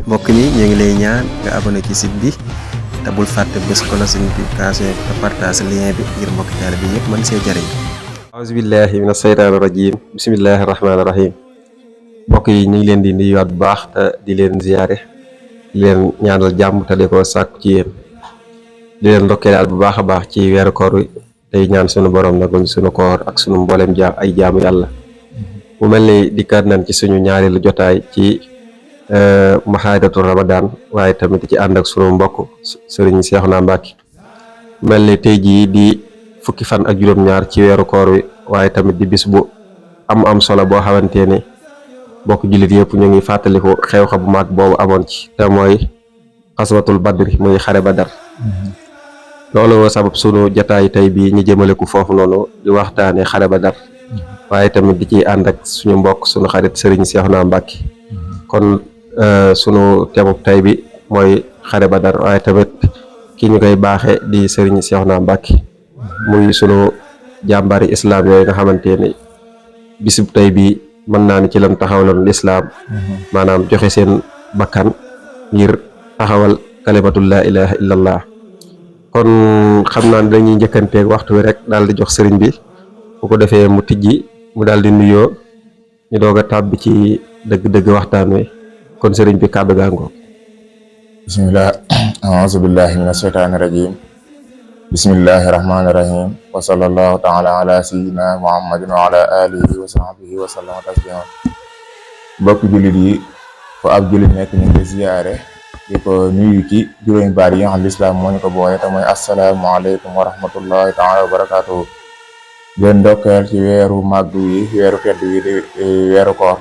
mbokk mi ñu ngi lay ñaan nga abonné ci site bi te bul fàtte bés cloche notification bi te partage lien bi ngir mbokk taal bi yëpp mën see jëriñ. auzu billahi mina shaytaani rajim bismillahi rahmaani rahim. mbokk yi ñu ngi leen di nuyuwaat bu baax te di leen ziyaare di leen ñaanal jàmm te di ko sàkku ci yéen di leen ndokkeelaat bu baax a baax ci weeru koor wi tey ñaan sunu borom nagul sunu koor ak sunu mboolem jaam ay jaamu yàlla. mu mel ni dikkaat nañ ci suñu ñaareelu jotaay ci maxaadatu Ramadan waaye tamit ci ànd ak sunu mbokk sëriñ Seexuna Mbàkke. mel ni tey jii di fukki fan ak juróom-ñaar ci weeru koor wi waaye tamit di bis bu am solo boo xamante ni mbokk jullit yëpp ñu ngi fàttaliku xew-xew bu mag boobu amoon ci te mooy xaswatul badri muy xare Badar. loolu sabab sunu jotaay tey bii ñu jëmale ko foofu noonu di waxtaane xare Badar waaye tamit di ci ànd ak suñu mbokk suñu xarit sëriñ Seexuna Mbàkke. kon sunu temub tey bi mooy xare Badar waaye tamit ki ñu koy baaxee di sëriñ Seexuna Mbàkke muy sunu jàmbari islam yooyu nga xamante ni bisub tey bi mën naa ni ci lan taxawaloon lislaam maanaam joxe seen bakkan ngir taxawal kalimatu laa ilaha illallah. kon xam naa ne dañuy njëkkanteeg waxtu wi rek daal di jox sëriñ bi bu ko defee mu tijji mu daal di nuyoo ñu doog a tàbbi ci dëgg-dëgg waxtaan wi kon sëriñ bi kàddu gaangoo. bismillah a'uuzu billahi mina shaytaani rajim bismillahi rahmaani rahim wa sallallahu taala ala sayyidina muhammadin wa ala alihi wa sahbihi wa sallama tasliman. mbokk jullit yi fu ab jullit nekk ñu ngi ziyaare di ko nuyu ci juróomi baat yi nga xam lislaam moo ñu ko boole te mooy asalaamaaleykum wa rahmatullahi taala wa barakaatuhu. leen ndokkeel ci weeru màgg wi weeru tedd wi di weeru koor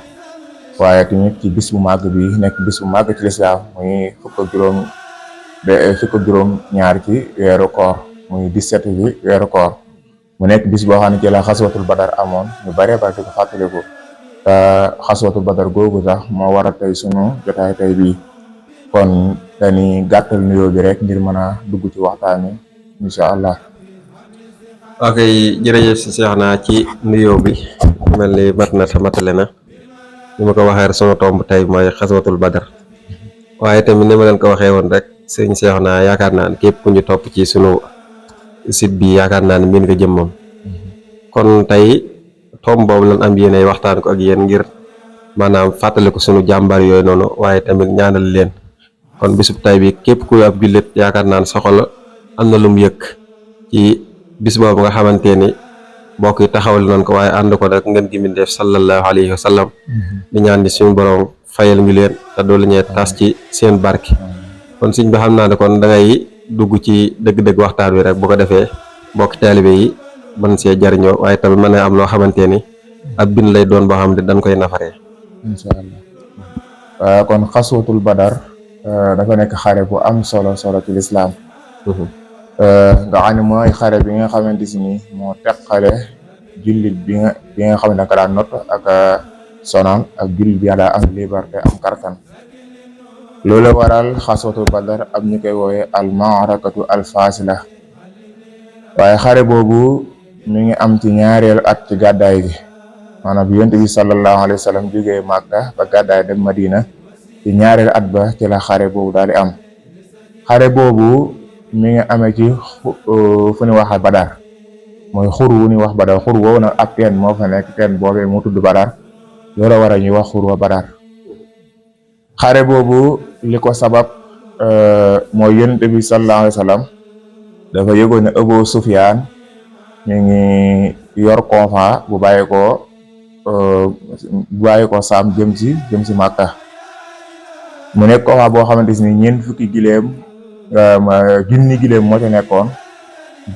waaye tamit ci bis bu màgg bi nekk bis bu màgg ci lislaam muy fukk ak juróom ñaar ci weeru koor muy 17 bi weeru koor mu nekk bis boo xam ne ci la xaswatul badar amoon ñu bare bare di ko fàttaliku te xaswatul badar googu sax moo waral tey sunu jotaay tey bii kon dañuy gàttal nuyoo bi rek ngir mën a dugg ci waxtaan wi incha allah. ok jërëjëf si Seexna ci nuyoo bi mel ni mat na te matale na ni ma ko waxee rek sunu tomb tey mooy xaswatul badar waaye tamit ni ma leen ko waxee woon rek sëñ Seexna yaakaar naa ne képp ku ñu topp ci sunu site bi yaakaar naa ne miin nga jëm moom. kon tey tomb boobu lan am yéene waxtaan ko ak yéen ngir maanaam fàttaliku sunu jàmbar yooyu noonu waaye tamit ñaanal leen. kon bisub tay bi képp ku ab jullit yaakaar naan soxal am na lu mu yëg ci bis boobu nga xamante ni mbokk yi taxawal nañ ko waaye ànd ko rek ngeen gi mindeef sallallahu alayhi wa sallam di ñaan di suñu borom fayal ñu leen te doolu ñee tas ci seen barke. kon suñ bi xam naa ne kon da ngay dugg ci dëgg-dëgg waxtaan wi rek bu ko defee mbokk taalibe yi mën see jariñoo waaye tamit mën na am loo xamante ni ab bind lay doon boo xam ne dañ koy nafaree incha allah. kon xaswatul badar dafa nekk xare bu am solo ci lislaam nga xam ne mooy xare bi nga xamante si ni moo teqale jullit bi nga xam ne danga daan not ak sonaan ak jullit bi yàlla am liberté am kartan. loolu waral xaswatul badar am ñu koy woowe al maarakatu al fasila waaye xare boobu mi ngi am ci ñaareelu at ci gàddaay gi maanaam bi yonent bi sallallahu alayhi wa sallam jógee Màkka ba gàddaay dem Madina ci ñaareelu at ba ci la xare boobu daal di am. xare boobu mi ngi amee ci fu ñu wax Badar mooy xur wu ñuy wax Badar xur woowu nag ab teen moo fa nekk teen boobee moo tudd Badar loolu war a ñuy wax xur wa Badar. xare boobu li ko sabab mooy yonent bi sallallahu alayhi wa sallam dafa yëgoon ne Abu Sufyaan mi ngi yor convoi bu bàyyi ko Saam jëm si Màkka mu nekk convoi boo xamante ni ñeent fukki gileem junni gileem moo ci nekkoon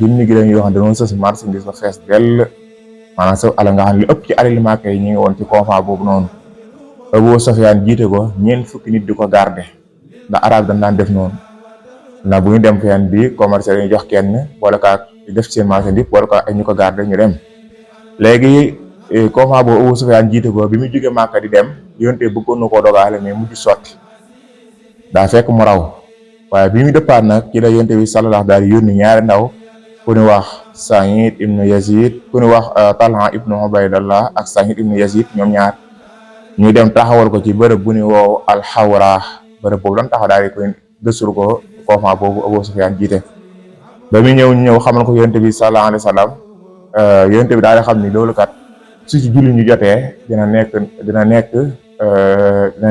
junni gileem yoo xam ne dañoo sës marchandise ba fees dell maanaam sa ala nga xam ne li ëpp ci alali Màkka yi ñu ngi woon ci convoi boobu noonu. Abu Sufyaan jiite ko ñeent fukki nit di ko garde ndax arab dañ daan def noonu ndax bu ñu dem fenn bi commercial ñu jox kenn wala ka def seen marchandise wala ka ay ñu ko garde ñu dem. léegi convoi boobu Abu Sufyaan jiite ko bi mu jógee Màkka di dem yonte bëggoon na koo dogaale mais mujj sotti daa fekk mu raw waaye bi mu dëppaat nag ci la yonte bi sallallahu daal di yónni ñaari ndaw ku ñu wax Saïd ibnu Yazid ku ñu wax Talha ibnu Ubaydallah ak Saïd ibnu Yazid ñoom ñaar ñu dem taxawal ko ci bërëb bu ñu woow alxawra bërëb boobu doon taxaw daal di koy gëstul ko conférence boobu Abu Sufyaan jiite. ba muy ñëw xamal ko yonent bi sallallahu alayhi wa sallam yonent bi daal di xam ni loolu kat su ci julli ñu jotee dina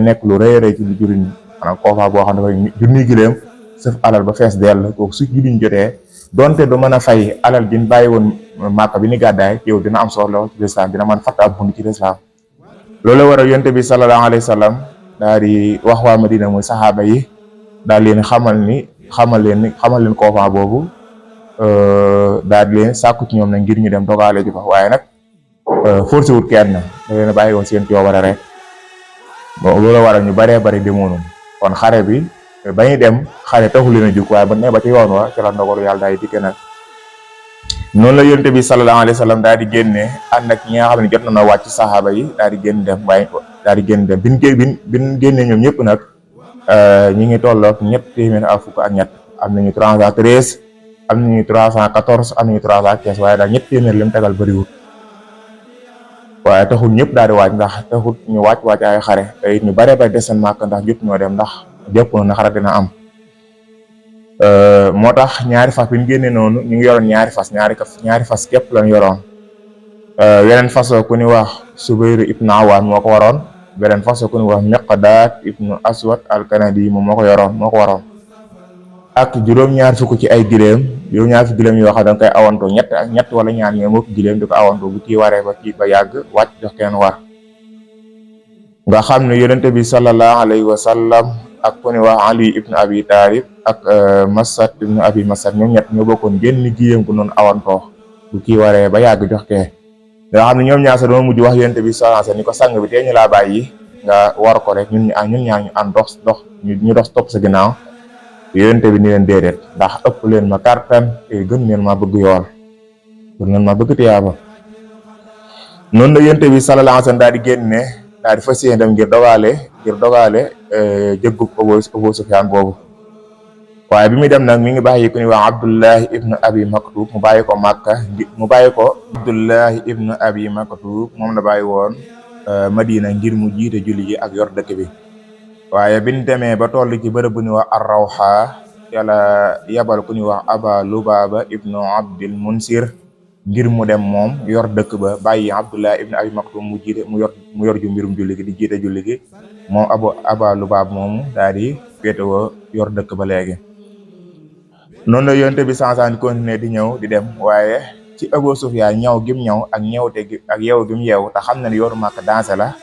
nekk lu rëy a rëy ci julli ñi maanaam conférence boo xam ne dafay junni gileem sëf alal ba fees dell kooku su julli ñu jotee donte du mën a fay alal gi ñu bàyyi woon Màkka bi ni gàddaay yow dina am soxla ci lislaam dina mën fatt ab bunt ci lislaam. loolu waral yonent bi sallallahu alayhi wa sallam daal di wax waa Madina muy saxaaba yi daal leen xamal leen conférence boobu daal di leen sàkku ci ñoom nag ngir ñu dem dogaale ji fa waaye nag forcé wut kenn da leen a bàyyi woon seen coobare rek bon loolu waral ñu baree bari demoonu kon xare bi ba ñuy dem xare taxul leen a jóg waaye ba ne ba ci yoon wa ci la ndogalu yàlla daal di dikke nag noonu la yonent bi sallallahu alayhi wa sallam daal di génne ànd ak ñi nga xam ne jot na wàcc saxaaba yi daal di génn dem waaye daal di génn dem bin génnee ñoom ñëpp nag ñi ngi tolloog 313 am nañu 313 am nañu 314 am nañu 315 waaye daal 300 lim tegal bëriwul waaye taxul ñëpp daal di waaj ndax taxul ñu wàcc ay xare te it ñu bare ba des seen Màkka ndax jot ñoo dem ndax jëpp na xare dina am. moo tax ñaari fas bi ñu génnee noonu ñu ngi yoroon ñaari fas képp lañ yoroon yeneen fasoo ku ni wax Subayr ibn Awaan moo ko waroon beneen fasoo ku ni wax Miqdaad ibn Aswad al-Kanadi moom moo ko waroon ak juróom-ñaar fukk ci ay gileem juróom-ñaar fukk gileem yoo xam da nga koy awantoo ñett wala ñaar ñoom moo gileem di ko awantoo bu kii waree ba yàgg wàcc jox kenn war nga xam ne yonente bi sallallahu alayhi wa sallam ak ku ni wax Ali ibn Abi Talib ak Masad ibn Abi Masad ñoom ñett ñoo bokkoon génn gileem gu noonu awantoo bu kii waree ba yàgg jox kee nga xam ne ñoom ñaar sax dama mujj wax yonente bi sallallahu alayhi wa sallam ni ko sang bi tee ñu laa bàyyi nga war ko rek ñun ñaar ñu ànd dox ñu dox topp sa ginnaaw yonente bi ni leen déedéet ndax ëpp leen ma kartan te gën leen ma bëgg yool gën leen ma bëgg tiyaaba noonu la yonente bi sallallahu alayhi wa sallam daal di génne daal di fas yéene dem ngir dogaale jëggub Abu Sufyaan boobu waaye bi muy dem nag mi ngi bàyyi ku ñuy wax Abdullahi ibn Abi Maktub mu bàyyi ko Abdullahi ibn Abi Maktub moom la bàyyi woon Madina ngir mu jiite julli ji ak yor dëkk bi waaye biñ demee ba toll ci bërëb bu ñuy wax Ar-Rawha yàlla yabal ku ñuy wax Aba Lubaba ibnu Abdil Munsir ngir mu dem moom yor dëkk ba bàyyi Abdullah ibnu Abi Maktum mu yor ju mbirum julli gi di jiite julli gi moom Aba Lubaba moomu daal di féetewoo yor dëkk ba léegi. noonu la yonte bi sansaan continuer di ñëw di dem waaye ci Abu Sufyaan ñëw gim ñëw ak ñëwte gi ak yeew gim yeew te xam na ne yoru Makka dansé la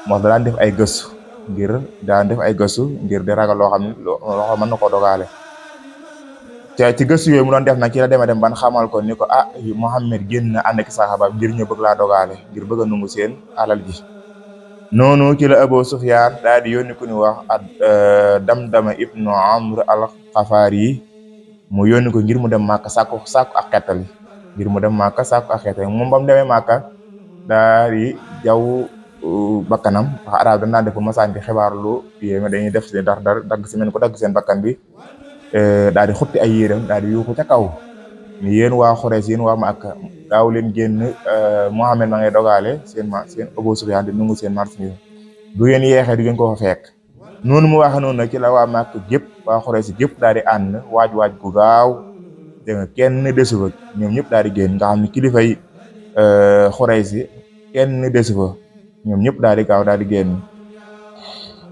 moo daan def ay gëstu ngir di ragal loo xam ne loo mën na koo dogaale te ci gëstu yooyu mu doon def nag ci la demee dem ban xamal ko ni ko Muhammad génn na ànd ak saxaaba ngir ñu bëgg laa dogaale ngir bëgg a nungu seen alal ji noonu ci la Abu Sufyaan daal di yónni ku ñu wax Damdama ibnu Amr al-Xafaari mu yónni ko ngir mu dem Màkka sàkku ak xettali moom ba mu demee Màkka daal di jaww bakkanam ndax arab dañ daan def masaan di xibaar lu yéeme dañuy def si dagg si mel ko dagg seen bakkan bi daal di xutti ay yéeram daal di yuuxu ca kaw ni yéen waa Xuraysh yéen waa Màkka daaw leen génn Muhammad ma ngay dogaale seen Abu Sufyaan di nungu seen marchandise du ngeen yeexee du ngeen ko fa fekk noonu mu waxe noonu nag ci la waa Màkka gépp waa Xuraysh gépp daal di ànd waaj gu gaaw dégg nga kenn desu fa ñoom ñëpp daal di génn nga xam ne kilifay Xuraysh kenn desu fa ñoom ñëpp daal di gaaw daal di génn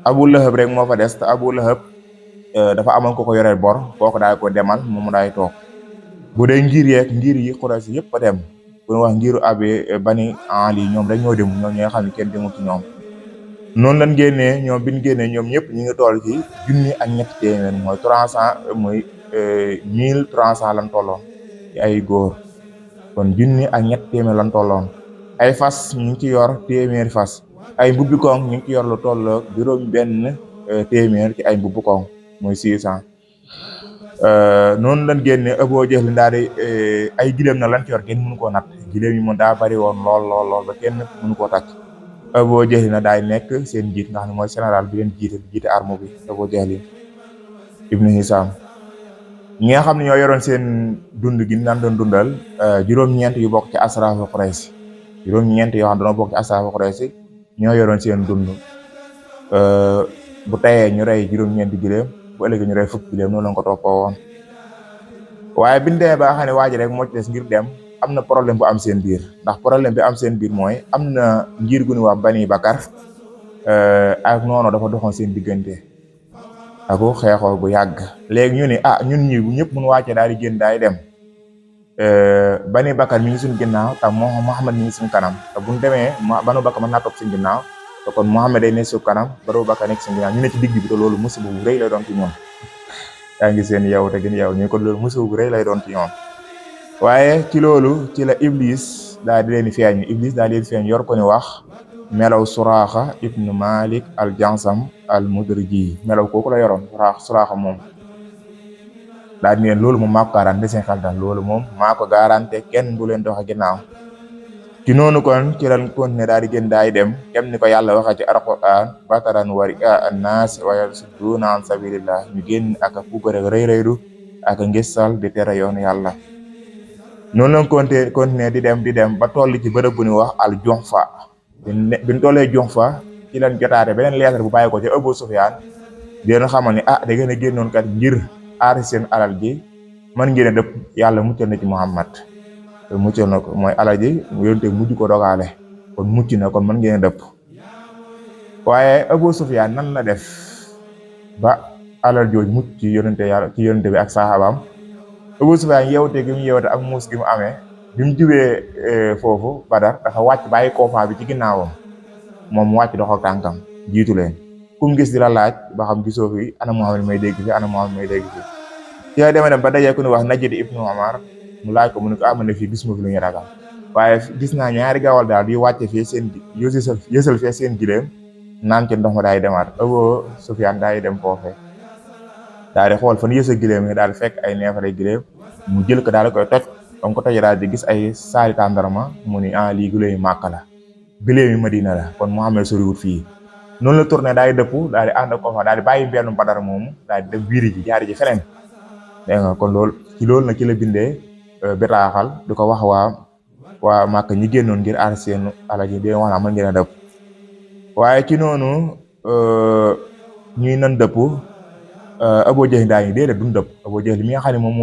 Abu Lahab rek moo fa des te Abu Lahab dafa amoon ko yoreel bor kooku daal ko demal moom mu daay toog bu dee ngir yi Quraysh yëpp a dem bu ñu wax ngiru Bani Ali ñoom rek ñoo dem ñoom ñoo xam ne kenn demul ci ñoom noonu lañ génnee ñoom biñ génnee ñoom ñëpp ñu ngi toll ci 1,300 mooy 300 muy 1,300 lan tolloon ci ay góor kon 1,300 lan tolloon ay fas ñu ngi ci yor téeméeri fas ay mbubbi koŋ ñu ngi ci yor lu toll juróom-benn téeméer ci ay mbubbi koŋ muy 600 noonu lañ génne Abu Jahl daal di ay gileem na lan ci yor kenn mënu koo natt gileem yi moom daa bari woon lool ba kenn mënu koo takk Abu Jahl na daay nekk seen jiit nga xam ne mooy général bi leen jiite arme bi Abu Jahl ibnu Hisam ñi nga xam ne ñoo yoroon seen dund gi naan doon dundal juróom-ñeent yu bokk ci asraafu Quraysh juróom-ñeent yoo xam ne dañoo bokk ci asraafu Quraysh ñoo yoroon seen dund bu tayee ñu rey juróom-ñeenti giléem bu ëllëgee ñu rey fukki giléem noonu la ko toppoo woon waaye biñ demee ba nga xam ne waa ji rek moo ci des ngir dem am na problème bu am seen biir ndax problème bi am seen biir mooy am na ngir gu ñu wax Bani Bakar ak noonu dafa doxoon seen diggante ako xeexoo bu yàgg léegi ñu ne ñun ñi bu ñëpp mun wàccee daal di génn daay dem Bani Bakar mi ngi suñu ginnaaw te Muhammad mi ngi suñu kanam te buñ demee Banu Bakar mën naa topp suñu ginnaaw te kon Muhammad day nekk suñu kanam Banu Bakar nekk suñu ginnaaw ñu ne ci digg bi te loolu musiba bu rëy lay doon ci ñoom yaa ngi seen yow te gën yow ñu kon loolu musiba bu rëy lay doon ci ñoom waaye ci loolu ci la Iblis daal di leen feeñ Iblis daal di leen feeñ yor ko ni wax melaw Suraaxa ibnu Malik al Jansam al Mudriji melaw kooku la yoroon Suraaxa moom daal di leen loolu moom maa ko garanté seen xel daal loolu moom maa ko garanté kenn du leen doxe ginnaaw ci noonu kon ci lañ continué daal di gën daay dem kem ni ko yàlla waxee ci alquran bataran wa ri'a an-nas wa yasudduna an sabilillah ñu génn ak puukare rëy-rëylu ak ngistal di tere yoon yàlla noonu lañ continué di dem ba toll ci bërëb bu ñu wax al Juhfa biñ tollee Juhfa ci lañ jotaate beneen lettre bu bàyyi ko ci Abu Sufyaan di leen xamal ni da ngeen a génnoon kat ngir aar seen alal ji man ngeen a dëpp yàlla muccal na ci Muhammad muccal na ko mooy alal ji yonte mujj ko dogaale kon mucc na kon man ngeen a dëpp waaye Abu Sufyaan nan la def ba alal jooj mucc ci yonente bi ak saxaabaam Abu Sufyaan yeewte gi mu yeewte ak muus gi mu amee bi mu jubee foofu Badar dafa wàcc bàyyi koofaa bi ci ginnaawam moom mu wàcc dox ak tànkam jiitu leen kum gis di la laaj ba xam gisoo fi ana Muhammad may dégg fi ana Muhammad may dégg fi ci la demee dem ba dajee ku ñu wax Najd ibnu Umar mu laaj ko mu ne ko man ne fii gisuma fi lu ñu ragal waaye gis naa ñaari gawal daal di wàcce fii seen yësal fee seen gileem naan ci ndox ma daay demaat Abu Sufyaan daay dem foofee daal di xool fan yësal gileem yi daal di fekk ay neefare gileem mu jël ko daal di koy toj comme ko tojee daal di gis ay saari tàndarma mu ni lii gileem yi Màkka la gileem yi Madina la kon Muhammad soriwut fii noonu la tourné daal di dëpp daal di ànd ak ko fa daal di bàyyi benn Badar moomu daal di dem wiiri ji jaari ji feneen dégg nga kon loolu nag ci la bindee bataaxal di ko wax waa Màkka ñi génnoon ngir aar seen alal ji di wax naa mën ngeen a dëpp waaye ci noonu ñuy nan dëpp Abu Jahl daa ngi déedéet duñ dëpp Abu Jahl mi nga xam ne moom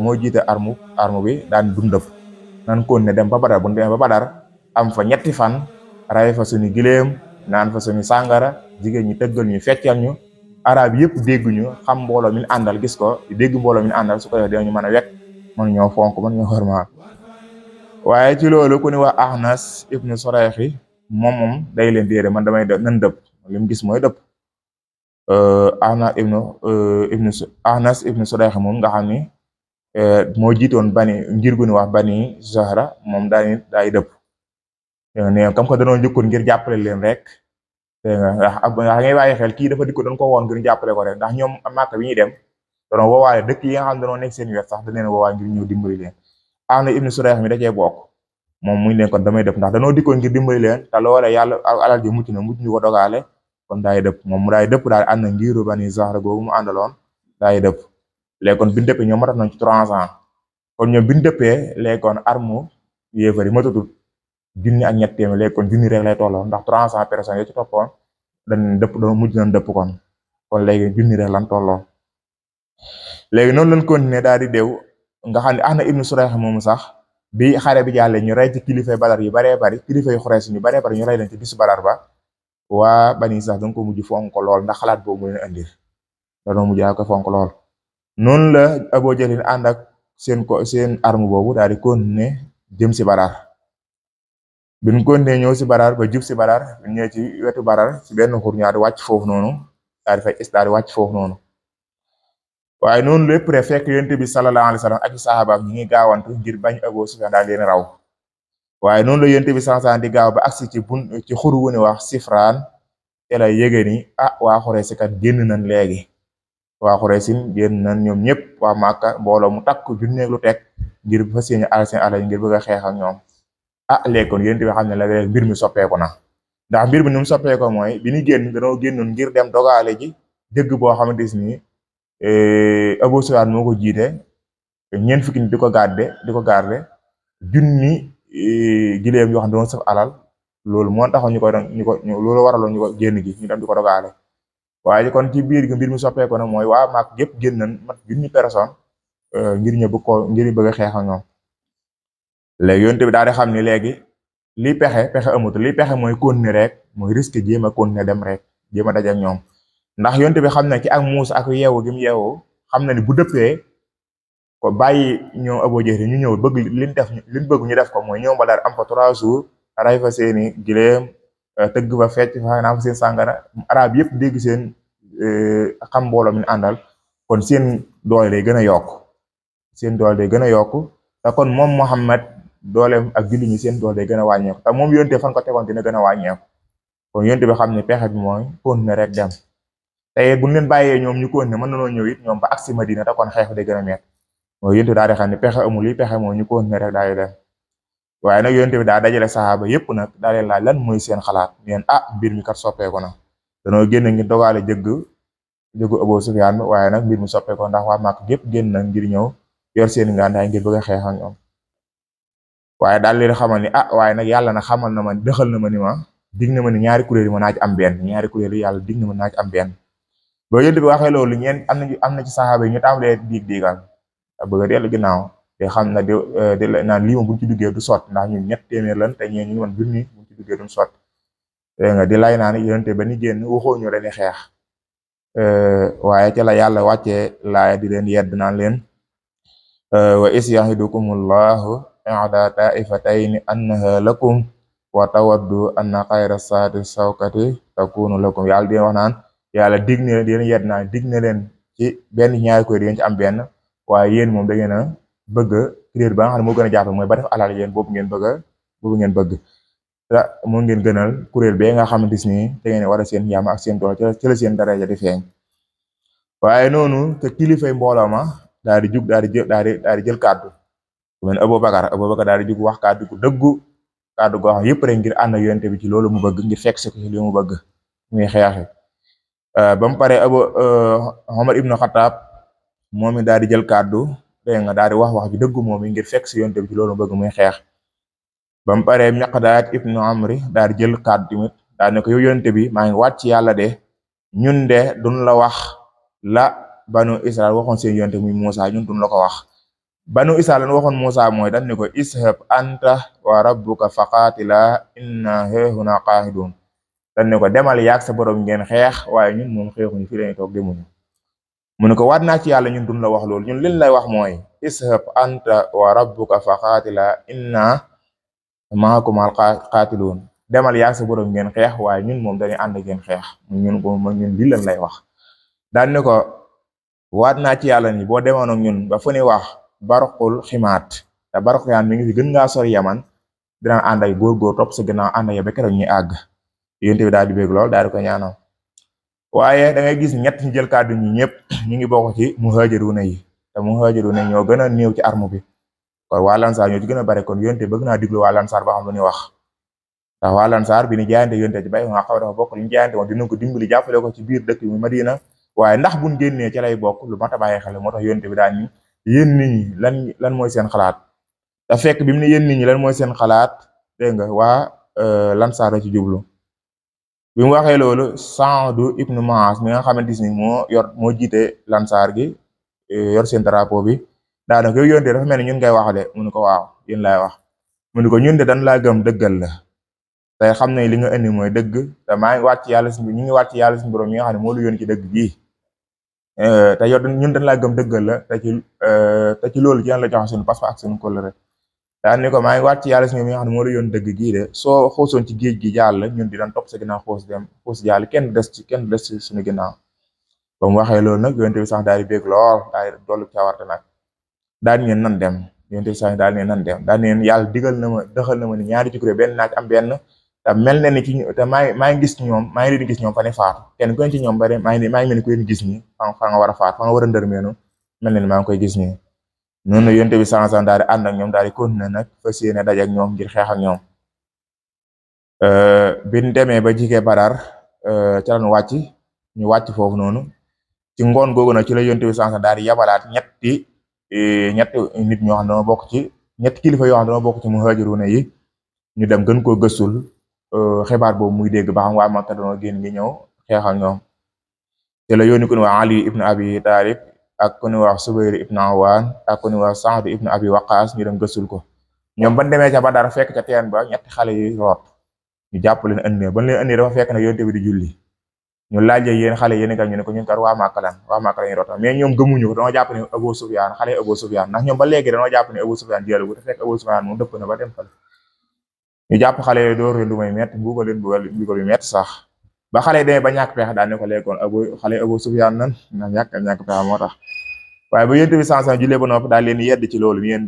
moo jiite arme bi daan duñ dëpp nan kon ne dem ba Badar bu ñu demee ba Badar am fa ñetti fan ray fa suñu gileem naan fa suñu sàngara jigéen ñi tëggal ñu feccal ñu arab yëpp dégguñu xam mbooloo mi àndal gis ko dégg mbooloo mi àndal su ko defee dañu mën a wekk mën ñoo fonk mën ñoo xormaal waaye ci loolu ku ni wax Ahnas ibnu Surayxi moom day leen déere man damay nan dëpp li mu gis mooy dëpp Ahnas ibnu Surayxi moom nga xam ni moo jiitoon ngir gu ni wax Bani Zahra moom daay dëpp ne comme que danoo jëkkoon ngir jàppale leen rek dégg nga ndax ngay bàyyi xel kii dafa dikko dañ ko woon ngir jàppale ko rek ndax ñoom Màkka bi ñuy dem danoo woowaale dëkk yi nga xam ne danoo nekk seen wet sax da leen woowaale ngir ñëw dimbali leen Ahnas ibnu Surayx mi da cee bokk moom muy leen kon damay dëpp ndax danoo dikkoon ngir dimbali leen te loole yàlla alal ji mucc ñu ko dogaale kon daay dëpp moom mu daay dëpp daal ànd na ngiru Bani Zahra googu mu àndaloon daay dëpp léegi kon biñu dëppee ñoom mataf nañ ci 3 ans kon ñoom biñu dëppee léegi kon arme yéefari matatul junni ak ñett téeméer léegi kon junni rek lay tolloo ndax 300 personnes yi ci toppoon dañ dëpp doon mujj nañ dëpp kon léegi junni rek lan tolloo léegi noonu lañ continuer daal di déw nga xam ne Ahnas ibnu Surayx moomu sax bi xare bi jàllee ñu rey ci kilifay Badar yu baree bari kilifay Xuraysh ñu baree bari ñu rey leen ci bisu Badar ba waa Bani sax danga ko mujj fonk lool ndax xalaat boobu mu leen andir dañoo mujj ko fonk lool noonu la Abu Jahl ànd ak seen arme boobu daal di continuer jëm si Badar biñ continuer ñëw si Badar ba jub si Badar ñëw ci wetu Badar si benn xur ñaari wàcc foofu noonu daal di wàcc foofu noonu waaye noonu lépp rek fekk yonent bi sallallahu alayhi wa sallam ak saxaabaam ñi ngi gaawantu ngir bañ Abu Sufyaan daal leen raw waaye noonu la yonent bi sallallahu alayhi wa sallam di gaaw ba agsi ci xur wu ne wax Sifraan te la yéege ni waa Xuraysh kat génn nañ léegi waa Xuraysh génn nañ ñoom ñëpp waa Màkka mbooloo mu takk junneeg lu teg ngir fas yéene aar seen alal ngir bëgg a xeex ak ñoom léegi kon yonent bi xam ne la mbir mi soppeeku na ndax mbir mi ni mu soppeekoo mooy bi ñu danoo génnoon ngir dem dogaale ji dëgg boo xamante ni Abu Sufyaan moo ko jiite ñeent fukki nit di ko garde junni gileem yoo xam ne doon saf alal loolu moo taxoon loolu waraloon ñu ko génn gi ñu dem di ko dogaale. waaye kon ci biir gi mbir mi soppeeku na mooy waa Màkka gépp génn nañ mat 1000 personnes ngir ñu bëgg a xeex ak ñoom. léegi yonent bi daal di xam ni léegi lii pexe amut lii pexe mooy continuer rek mooy risque jéem a continuer dem rek jéem a daje ak ñoom ndax yonent bi xam na ci ak muus ak yeewu gi mu yeewu xam na ni bu dëppee ko bàyyi ñoom Abu Jahl ñu ñëw bëgg liñ bëgg ñu def ko mooy ñoom Badar am fa 3 jours ray fa seeni gileem tëgg fa fecc fa naa fa seen sàngara arab yëpp dégg seen xam mbooloo mi àndal kon seen doole day gën a yokk te kon moom Muhammad dooleem ak julli ñi seen doole day gën a wàññeeku te moom yonte fan ko tegoon dina gën a wàññeeku kon yonte bi xam ne pexe bi mooy continuer rek dem te bu ñu leen bàyyee ñoom ñu continuer mën nañoo ñëw it ñoom ba agsi Madina te kon xeex day gën a metti mooy yonte daal di xam ne pexe amul yi pexe mooy ñu continuer rek daal di dem waaye nag yonte bi daa dajale saxaaba yépp nag daal di laaj lan mooy seen xalaat ngeen mbir mi kat soppeeku na danoo génn ngir dogaale jëggu Abu Sufyaan waaye nag mbir mi soppeeku ndax waa Màkka gépp génn na ngir ñëw yor seen ngànnaay ngir bëgg a xeex ak ñoom waaye daal leen xamal ni waaye nag yàlla na xamal na ma dëxal na ma ni ma dig na ma ni ñaari kuréel yi ma naa ci am benn ñaari kuréel yi yàlla dig na ma naa ci am benn boo yonent bi waxee loolu ñeen am na ci saxaaba yi ñu tàmbalee diigal bëgg a dellu ginnaaw te xam na di naan lii moom buñ ci duggee du sot ndax ñun 300 lan te ñeen ñu ngi man bir ni buñ ci duggee duñ sot dégg nga di lay naan yonent ba ni génn waxoo ñu dañuy xeex waaye ci la yàlla wàccee laaya di leen yedd naan leen wa is yahidukumullahu i'da ta'ifatayni annaha lakum wa tawaddu anna xayra saati sawkati takunu lakum yàlla di wax naan yàlla dig ne di leen yedd naan dig na leen ci benn ñaari ko di ngeen ci am benn waaye yéen moom da ngeen a bëgg kuréel ba nga xam ne moo gën a jàpp mooy ba def alal yéen boobu ngeen bëgg te moo ngeen gënal kuréel bee nga xamante ni da ngeen war a seen yaam ak seen tool ci la seen daraja di feeñ waaye noonu te kilifay mbooloo ma daal di jug daal di jël kàddu ku mel ne Abubakar daal di jug wax kàddu gu dëggu kàddu goo xam yëpp rek ngir ànd ak yonent bi ci loolu mu bëgg ngir fekk si ko ci li mu bëgg muy xeexi ba mu pare Omar ibnu Xataab moom it daal di jël kàddu dégg nga daal di wax ju dëggu moom ngir fekk si yonent bi ci loolu mu bëgg muy xeex ba mu pare Miqdaad ibnu Amri daal di jël kàddu tamit daal ne ko yow yonent bi maa ngi wàcc ci yàlla de ñun de duñ la wax la banu Israel waxoon seen yonent muy Muusa ñun duñ la ko wax banu Israel lan waxoon Muusa mooy dañ ne ko ishab anta wa rabbuka faqaatila inna haahuna qaa'idun dañ ne ko demal yaag sa borom ngeen xeex waaye ñun moom xeexuñu fi lañu toog demuñu mu ne ko waat naa ci yàlla ñun duñ la wax loolu ñun liñ lay wax mooy ishab anta wa rabbuka faqaatila inna ma'akumal qaatiluun demal yaag sa borom ngeen xeex waaye ñun moom dañuy ànd ngeen xeex ñun lii lañ lay wax daan ne ko waat naa ci yàlla ni boo demoon ak ñun ba fu ni wax barqul ximaat te barqul ximaat mi ngi fi gën ngaa sori yaman dina ànd ay góor topp sa gannaaw ànd ya ba keroog ñuy àgg yonent bi daal di bég lool daal di ko ñaanal waaye da ngay gis ñett ñu jël kàddu ñi ñëpp ñu ngi bokk ci muhajiruna yi te muhajiruna yi ñoo gën a néew ci arme bi kon waa Lansaar ñoo ci gën a bare kon yonent bëgg naa diglu waa Lansaar ba xam lu ñuy wax ndax waa Lansaar bi ni jaayante yonent ci bay nga xaw dafa bokk li ñu jaayante woon dina ko dimbali jàppale ko ci biir dëkk bi Madina waaye ndax buñ génnee ci lay bokk lu mat a bàyyi xel moo tax yonent bi daan ni yéen nit ñi lan mooy seen xalaat te fekk bi mu ne yéen nit ñi lan mooy seen xalaat dégg nga waa Lansaar ci jublu bi mu waxee loolu Saadu ibnu Maas mi nga xamante ni moo jiite Lansaar gi yor seen drapeau bi daanaka yow yonent dafa mel ni ñun ngay wax de mu ne ko waaw yéen laay wax mu ne ko ñun de dañ laa gëm dëggal la tey xam ne li nga indi mooy dëgg te maa ngi wàcc yàlla ñu ngi wàcc yàlla suñu borom mi nga xam ne moo lu yoon ci dëgg gi te yow ñun dañ laa gëm dëggal la te ci loolu ci yan la joxe suñu pas ak suñu kóllëre daan ni ko maa ngi wàcc yàlla suñu mi nga xam ne moo lu yoon dëgg gii de soo xoosoon ci géej gi jàll ñun di daan topp sa ginnaaw xoos jàll kenn des ci suñu ginnaaw ba mu waxee loolu nag yonent bi sax daal di bég lool daal di dollu cawarte nag daal di nan dem yonent bi sax daal di nan dem daal di yàlla digal na ma dëxal na ma ni ñaari ci kuréel benn naaj am benn te mel na ni ci te maa ngi gis ñoom maa ngi leen gis ñoom fa ne faatu kenn ku ne ci ñoom bare maa ngi mel ni ku leen gis nii fa nga war a faatu fa nga war a ndërmeenu mel na ni maa ngi koy gis nii noonu la yonent bi sallallahu alayhi wasallam daal di ànd ak ñoom daal di continuer nag fas yéene daje ak ñoom ngir xeex ak ñoom biñ demee ba jigee Badar ca lañ ñu wàcc foofu noonu ci ngoon googu nag ci la yonent bi sallallahu alayhi wasallam daal di yabalaat ñetti nit ñoo xam ne dama bokk ci ñetti kilifa yoo xam ne dama bokk ci muhajiruna yi ñu dem gën koo gëstul xibaar boobu muy dégg ba xam waa Makka dañoo génn ngi ñëw xeexal ñoom te la yónni ku ñu wax Ali ibn Abi Talib ak ku ñu wax Subayr ibn Awaan ak ku ñu wax Saad ibn Abi Waqaas ñu dem gëstul ko ñoom ban demee ca Badar fekk ca teen ba ñetti xale yi root ñu jàpp leen andi ban leen andi dafa fekk ne yonte bi di julli ñu laajee yéen xale yéen gal ñu ne ko ñun kat waa Makka lañu roota mais ñoom gëmuñu ko dañoo jàpp ne Abu Sufyaan xale Abu Sufyaan ndax ñoom ba léegi dañoo jàpp ne Abu Sufyaan jëlagu te fekk Abu Sufyaan moom dëpp na ba dem fal ñu jàpp xale yi door leen du may metti mbugal leen mbugal yu metti sax ba xale yi demee ba ñàkk pexe daan ne ko léegoon xale Abu Sufyaan nan na ñàkk pexe moo tax waaye ba yonent bi sansan jullee ba noppi daal leen yedd ci loolu yéen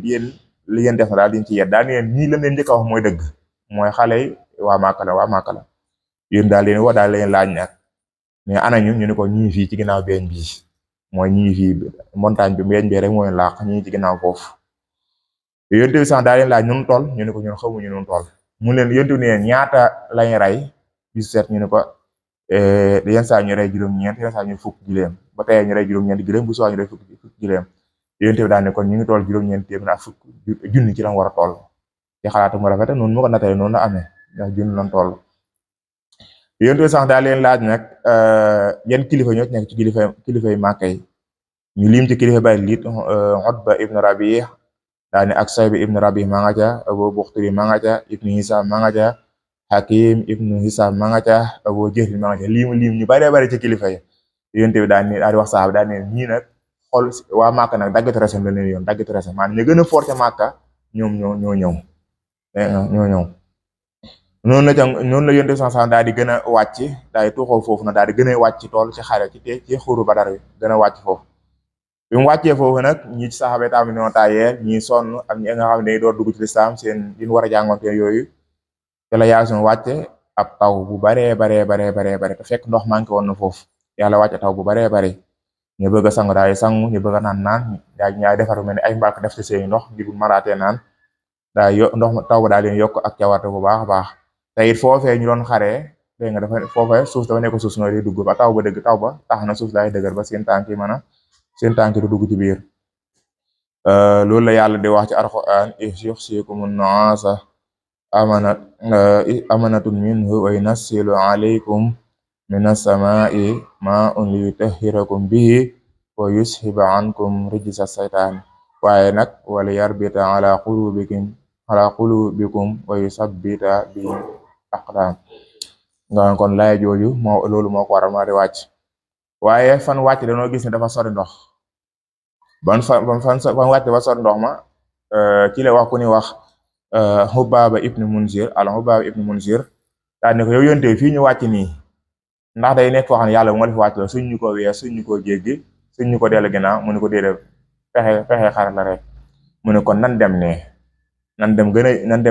li ngeen def na daal diñ ci yedd daal leen ñii lan leen njëkk a wax mooy dëgg mooy xale yi waa Makka la yéen daal leen wax daal leen laaj nag mais anañu ñu ne ko ñii fii ci ginnaaw beeñ bi mooy ñii fii montagne bi beeñ bi rek mooy laax ñii ci ginnaaw foofu yonent bi sax daal leen laaj ñun toll ñu ne ko ñun xamuñu ñun toll mu leen yonent bi ne ñaata lañ rey bisu seet ñu ne ko yenn saa ñu rey juróom-ñeent yenn saa ñu fukk gileem ba tey ñu rey juróom-ñeent gileem bu soo ñu rey fukk gileem yonent bi daal ne kon ñu ngi toll juróom-ñeent téeméer ak fukk junni ci lañ war a toll ci xalaatu mu rafet noonu mu ko natale noonu la amee ndax junni lañ toll yonent bi sax daal leen laaj nag yan kilifa ñoo ci nekk ci kilifay Màkka yi ñu lim ci kilifa bari liit Utba ibn Rabi' daal ne ak Sayb ibn Rabi' ma nga ca Abu Bakhtari ma nga ca ibn Hisam ma nga ca Hakim ibn Hisam ma nga ca Abu Jahl ma nga ca lim ñu bari ci kilifa yi yonent bi daal di wax saxaaba daal ne ñii nag xool waa Màkka nag daggatu resem la leen yoon daggatu resem maanaam ñu gën a fort ca Màkka ñoom ñoo ñëw noonu la yonent bi sax daal di gën a wàcc daal di tuxoo foofu nag daal di gën a wàcc tool ci xare ci xuru Badar bi gën a wàcc foofu bi mu wàccee foofu nag ñi ci saxaaba tamit ñoo taayee ñi sonn ak ñi nga xam ne door dugg ci lislaam seen li ñu war a jàngoonte yooyu te la yàlla wàcce ab taw bu baree bare te fekk ndox manqué woon na foofu yàlla wàcce taw bu baree bare ñu bëgg a sangu daal di sangu ñu bëgg a naan ñaay defar mel ni ay mbàkk def ci seen ndox ngir bu maraatee naan ndox taw ba daal leen yokk ak cawarte bu baax a baax te it foofee ñu doon xaree dégg nga dafa foofee suuf dafa nekk suuf si nooy dugg ba taw ba tax na suuf daay dëgër ba seen tànk yi seen tànk du dugg ci biir loolu la yàlla di wax ci alxuraan yuhsikumun nu'asa amanatun minhu wa yunazzilu alaykum minas samaa'i maa'un liyutahhirakum bihi wa yuzhiba ankum rijza saytaan waaye nag wala yarbita ala qulubikum wa yusabbita bihi aqdam nga kon laay jooju loolu moo ko waral ma di wàcc waaye fan wàcc dañoo gis ne dafa sori ndox fan wàcc dafa sori ndox ma ci la wax ku ni wax Hubaaba ibn Munzir daal ne ko yow yonte fii ñu wàcc nii ndax day nekk foo xam ne yàlla bu ma def wàcc la suñ ñu ko wees suñ ñu ko jéggi suñ ñu ko dellu ginnaaw mu ne ko déedéet pexe xar la rek mu ne kon nan dem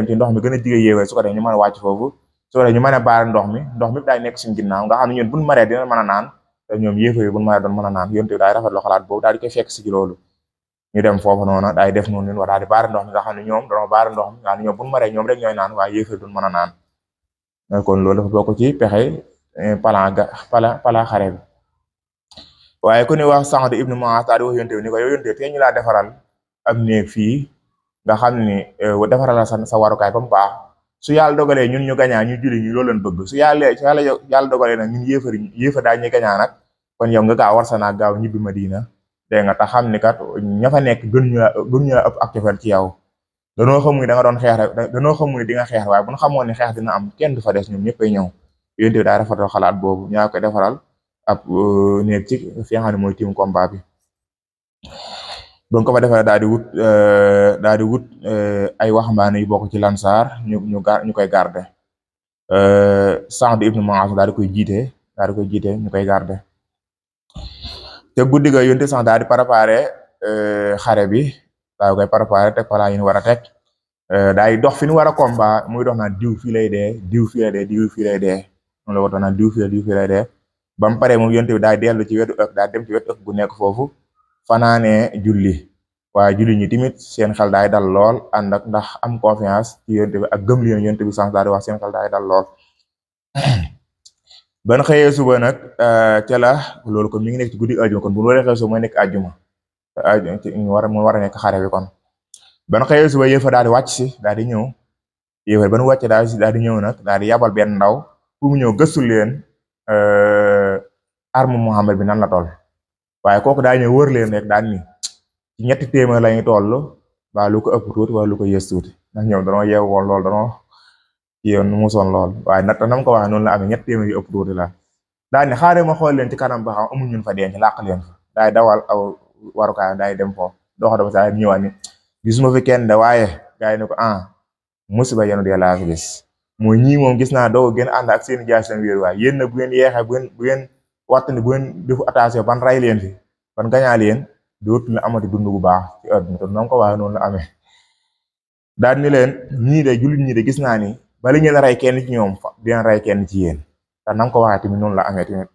ci ndox mi gën a jige yéewee su ko def ñu mën a wàcc foofu su ko def ñu mën a baar ndox mi daay nekk suñ ginnaaw nga xam ne ñun buñ maree dina mën a naan te ñoom yéefar yi buñ maree doon mën a naan yonte daay rafet lo xalaat boobu daal di koy fekk si ci loolu ñu dem foofu noonu daay def noonu ñun wa daal di baar ndox mi nga xam ne ñoom dañoo baar ndox mi nga xam ne ñoom buñ maree ñoom rek ñooy naan waaye yéefar duñ mën a naan kon loolu dafa bokk ci pexe pala xare bi waaye ku ni wax Sa'd ibn Mu'adh daal di wax yonte bi ni ko yow yonte te ñu laa defaral am néeg fii nga xam ni defaral sa warukaay ba mu baax su yàlla dogalee ñun ñu gañaa ñu julli ñu loolu lañ bëgg su yàlla dogalee nag ñun yéefar daal ñu gañaa nag kon yow nga gaaw war sa naa gaaw ñibbi Madina dégg nga te xam ni kat ña fa nekk gën ñu la ëpp ak cofeel ci yow danoo xamu ni da nga doon xeex rek danoo xamu ni di nga xeex waaye bu ñu xamoon ni xeex dina am kenn du fa des ñoom ñëppay ñëw yonte bi daa rafetlu xalaat boobu ñaa koy defaral ab néeg ci fi nga xam ne mooy tiim combat bi donc ko fa defee daal di wut ay waxambaane yu bokk ci lansaar ñu koy garder Sa'd ibn Mu'adh daal di koy jiite ñu koy garder te guddi ga yonte sax daal di préparer xare bi daal di koy préparer teg plan yi ñu war a teg daay dox fi ñu war a combat muy dox naan diw fii lay dee diw fii lay dee diw fii lay dee noonu la war naan diw fii lay dee ba mu paree moom yonte bi daay dellu ci wetu ëkk daal dem ci wetu ëkk bu nekk foofu fanaanee julli waaye julli ñi tamit seen xel daay dal lool ànd ak ndax am confiance ci yonte bi ak gëm li yonte bi sax daal di wax seen xel daay dal lool ban xëyee suba nag ca la loolu kon mi ngi nekk ci guddi ajuma kon bu loolu xëyee suba mooy nekk ajuma mu war a nekk xare bi kon ban xëyee suba yëfa daal di wàcc si daal di ñëw yéefar ba nu wàcce daal di ñëw nag daal di yabal benn ndaw pour mu ñëw gëstu leen arme Muhammad bi nan la toll waaye kooku daa ñëw wër leen rek daal ni ci ñetti téeméer la ñu toll ba lu ko ëpp tuuti wala lu ko yées tuuti ndax ñoom danoo yeewu woon lool danoo yoon nu musoon lool waaye nag nam ko waxee noonu la amee ñetti téeméer yu ëpp tuuti la daal ni xaaral ma xool leen ci kanam ba xam amuñ ñun fa denc làq leen fa daay dawal aw warukaay daay dem foofu dox dama saa ñëwaat ni gisuma fi kenn de waaye gars yi ne ko musiba yenu dee laa fi gis mooy ñii moom gis naa doo gën ànd ak seen jaay seen wéeru waay yéen nag bu ngeen yeexee bu ngeen waxtani bu ngeen defu attention ban ray leen fi ban gañaa leen dootu la amati dund bu baax ci àdduna te noonu ko waxee noonu la amee daal ni leen ñii de jullit ñii de gis naa ni bala ngeen rey kenn ci ñoom dina rey kenn ci yéen te nam ko waxee tamit noonu la amee tamit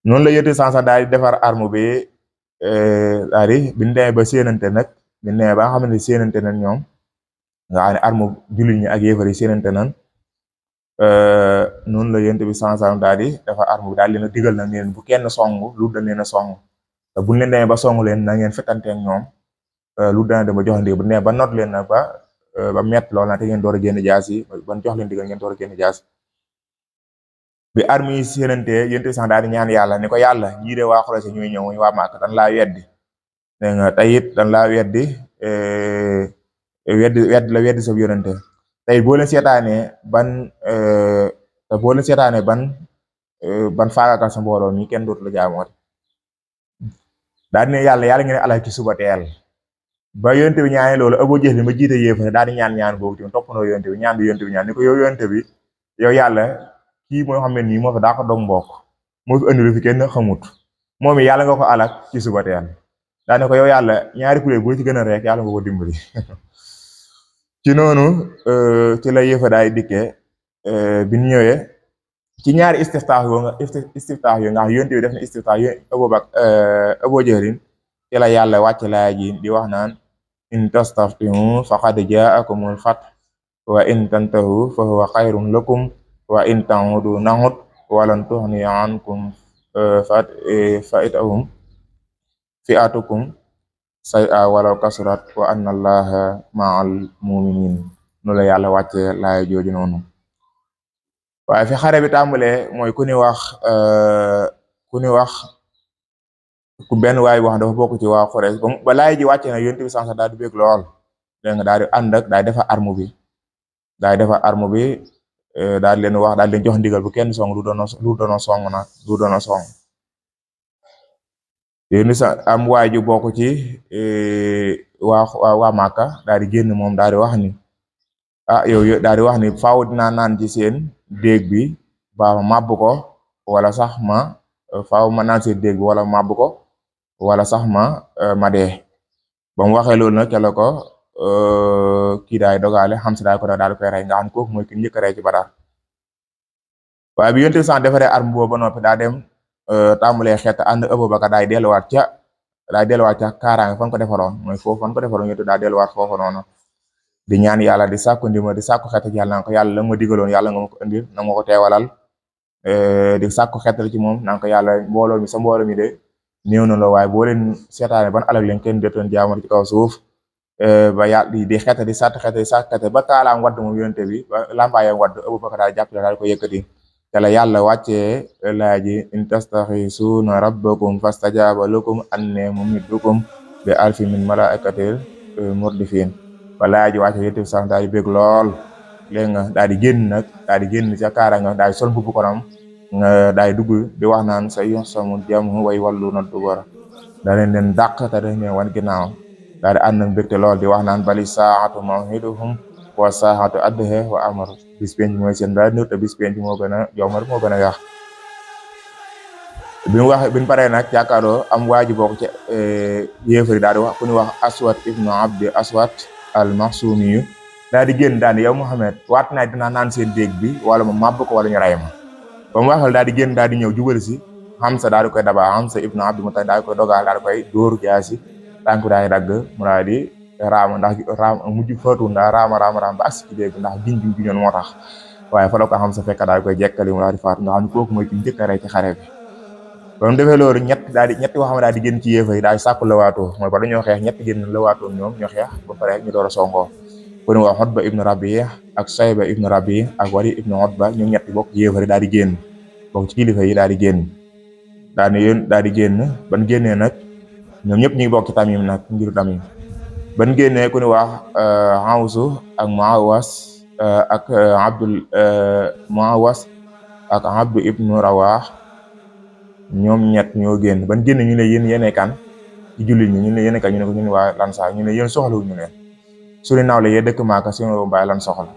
noonu la yëtti sansa daal di defar arme bi daal di bi ñu demee ba séenante nag bi ñu demee ba nga xam ne séenante nañ ñoom nga xam ne arme jullit ñi ak yéefar yi séenante nañ noonu la yënt bi sansa daal di defar arme bi daal leen a digal na ngeen bu kenn song lu dañ leen a song te buñ leen demee ba song leen na ngeen fettante ak ñoom lu dana dem ba jox ndigal bu ne ba not leen na ba mett lool na te ngeen door a génn jaas yi ban jox leen digal ngeen door a génn jaas bi arme yi séenante yénte sax daal di ñaan yàlla ni ko yàlla ñii de waa Xuraysh ñuy ñëw waa Màkka dan laa weddi dégg nga tey it dan laa weddi weddi sa yonente tey boo leen seetaanee ban faagakal sa mbooloo mi kenn dootu la jaamooti daal di ne yàlla ngeen alal ci suba teel ba yonente bi ñaanee loolu Abu Jahl ma jiite yéefare daal di ñaan boobu tamit toppandoo yonente bi ñaan bi yonente bi ñaan ni ko yow yonente bi yow yàlla kii moo xam ne nii moo fi daa ko dog mbokk moo fi andi lu fi kenn xamut moom yàlla nga ko alak ci suba teel daa ne ko yow yàlla ñaari kuréel bu ci gën a rek yàlla nga ko dimbali ci noonu ci la yëfa daay dikkee bi ñu ñëwee ci ñaari istiftaax yoo nga yonte bi def na istiftaax yo Abu Jahlin ci la yàlla wàcc laaya ji di wax naan in tastaftihu faqad jaakumul fath wa in tantahu fa huwa xayrun lakum wa in ta'udu na'ud walan tughni ankum fi'atukum say'a walaw kasurat wa anna allaha ma'al mu'minin noonu la yàlla wàcce laaya jooju noonu waaye fi xare bi tàmbalee mooy ku benn waay wax dafa bokk ci waa Xuraysh ba laaya ji wàcce na yonent bi sax daal di bëgg lool dégg nga daal di ànd ak daal defar arme bi daal leen wax daal leen jox ndigal bu kenn song lu doon song yéen sax am waay ju bokk ci waa Màkka daal di génn moom daal di wax ni yow daal di wax ni faaw dinaa naan ci seen déeg bi ba ma màbb ko wala sax faaw ma naan seen déeg bi wala màbb ko wala sax ma dee ba mu waxee loolu nag la ko kii daay dogale xam si daay ko daal di koy rey nga xam kooku mooy ki njëkk a rey ci Badar waaye bi yonte sax defaree arme boobu ba noppi daa dem tàmbalee xeet ànd Abubakar daay delluwaat ca kaaraange fan ko defaroon mooy foofu fan ko defaroon yonte daa delluwaat foofu noonu di ñaan yàlla di sàkku ndima di sàkku xeet ci yàlla naan ko yàlla la ma digaloon yàlla nga ma ko indil na ma ko teewalal di sàkku xeetal ci moom naan ko yàlla mbooloo mi sa mbooloo mi de néew na la waaye boo leen seetaane ban alal leen kenn detoon jaamu ci kaw suuf ba yàlla di xeetal di sàtt xeetal ba kaalaam wadd moom yonte bi ba lambaayam wadd Abubakar daal jàppale daal ko yëkkati te la yàlla wàccee laaji in tastaxisuuna rabbakum fastajaaba lakum anne mumiddukum bi alfi min malaa'ikatil murdifin ba laaji wàcce yonte bi sax daal di bég lool léegi nga daal di génn ca kaara nga daal di sol mbubu konam nga daal di dugg di wax naan sa yoxsamu jam way wàllu na dugora daa leen dàq te dañ leen wan ginnaaw daal di ànd ak mbégte lool di wax naan bali saatu mawhiduhum wa saatu adhe wa amar bis penc mooy seen daal di te bis penc moo gën a jomar moo gën a yàq bi ñu paree nag jàkkaarloo am waaji bokk ci yéefari daal di wax ku ñu wax Aswad ibnu Abdi Aswad al Maxsumi yu daal di génn daal di yow Muhammad waat naa dinaa naan seen déeg bi wala ma màbb ko wala ñu rey ma ba mu waxal daal di génn daal di ñëw jubal si Hamza daal di koy dabaa Hamza ibnu Abdi Mutalib daal di koy dogaal daal di koy dóor jaasi tànk daal di dagg mu daal di raama ndax mujj fatu ndax raama ba agsi ci déeg ndax giñ ñoon moo tax waaye fa la ko Hamza fekk daal di koy jekkali mu daal di faatu nga xam ne kooku mooy ki njëkk a rey ci xare bi ba mu defee loolu ñetti waxam daal di génn ci yéefa yi daal di sàkku lawaatoo mooy ba dañoo xeex ñetti génn lawaatoo ñoom ñoo xeex ba pare ñu door a songoo ku ñu wax Utba ibnu Rabi' ak Shayba ibnu Rabi' ak Walid ibnu Utba ñoom ñett bokk yéefari daal di génn bokk ci kilifa yi daal di génn daal di génn ban génnee nag ñoom ñëpp ñu ngi bokk ci Tamim nag ngiru Tamim ban génnee ku ñu wax Awsu ak Muawas ak Muawas ak Abdu ibnu Rawah ñoom ñett ñoo génn ban génn ñu ne yéen kan ci jullit ñi ñu ne yéen kan ñu ne ko ñun waa Lansaar ñu ne yéen soxlawuñu leen suñu nawle yee dëkk Màkka suñu baay lan soxla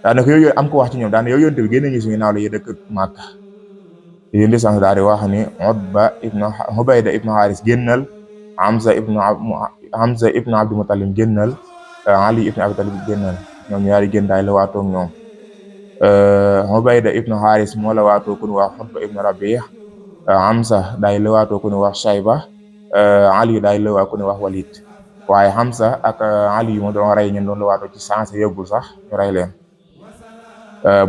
daanaka yooyu am ko wax ci ñoom daanaka yow yonte bi génne ñu suñu nawle yee dëkk Màkka yéen di sànq daal di wax ni Ubayda ibnu Haris génnal Hamza ibnu Abdul Muttalib génnal Ali ibnu Abi Talib génnal ñoom ñaari génn daal la waatoo ak ñoom Ubayda ibnu Haris moo la waatoo ku ñu wax Utba ibnu Rabi' Hamza daay la waatoo ku ñu wax Shayba Ali daay la waa ku ñu wax Walid waaye Hamza ak Ali yu ma doon rey ñun doon la waatoo ci sensé yëggul sax ñu rey leen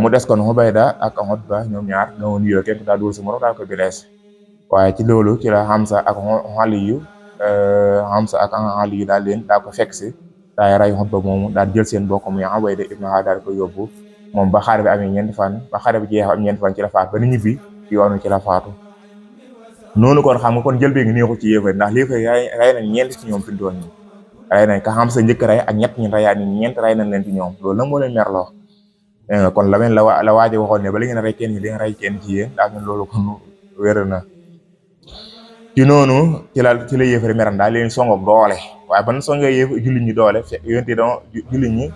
mu des kon Ubayda ak Utba ñoom ñaar ñoo nuyoo kenn ku daal dugal si morom daal ko bilees waaye ci loolu ci la Hamza ak Ali yu daal leen daal ko fekk si daay rey Utba moomu daal jël seen bokk muy Ubayda ibn Haris daal ko yóbbu moom ba xare bi amee ñeenti fan ba xare bi jeex am ñeenti fan ci la faatu ba ni ñibbi ci yoonu ci la faatu noonu kon xam nga kon jël bi ngi neexu ci yéefar ndax léefar rey nañ ñeent ci ñoom fi mu toll nii rey nañ ka Hamza njëkk rey ak ñett ñi reyaat ñi ñeent rey nañ leen ci ñoom loolu nag moo leen merloo kon la waaje waxoon ne ba li ngeen rey kenn ñi di nga rey kenn ci yéen daa mel loolu kon wér na ci noonu ci la yéefari meran daal leen songoog doole waaye ban songee jullit ñi doole yonte jullit ñi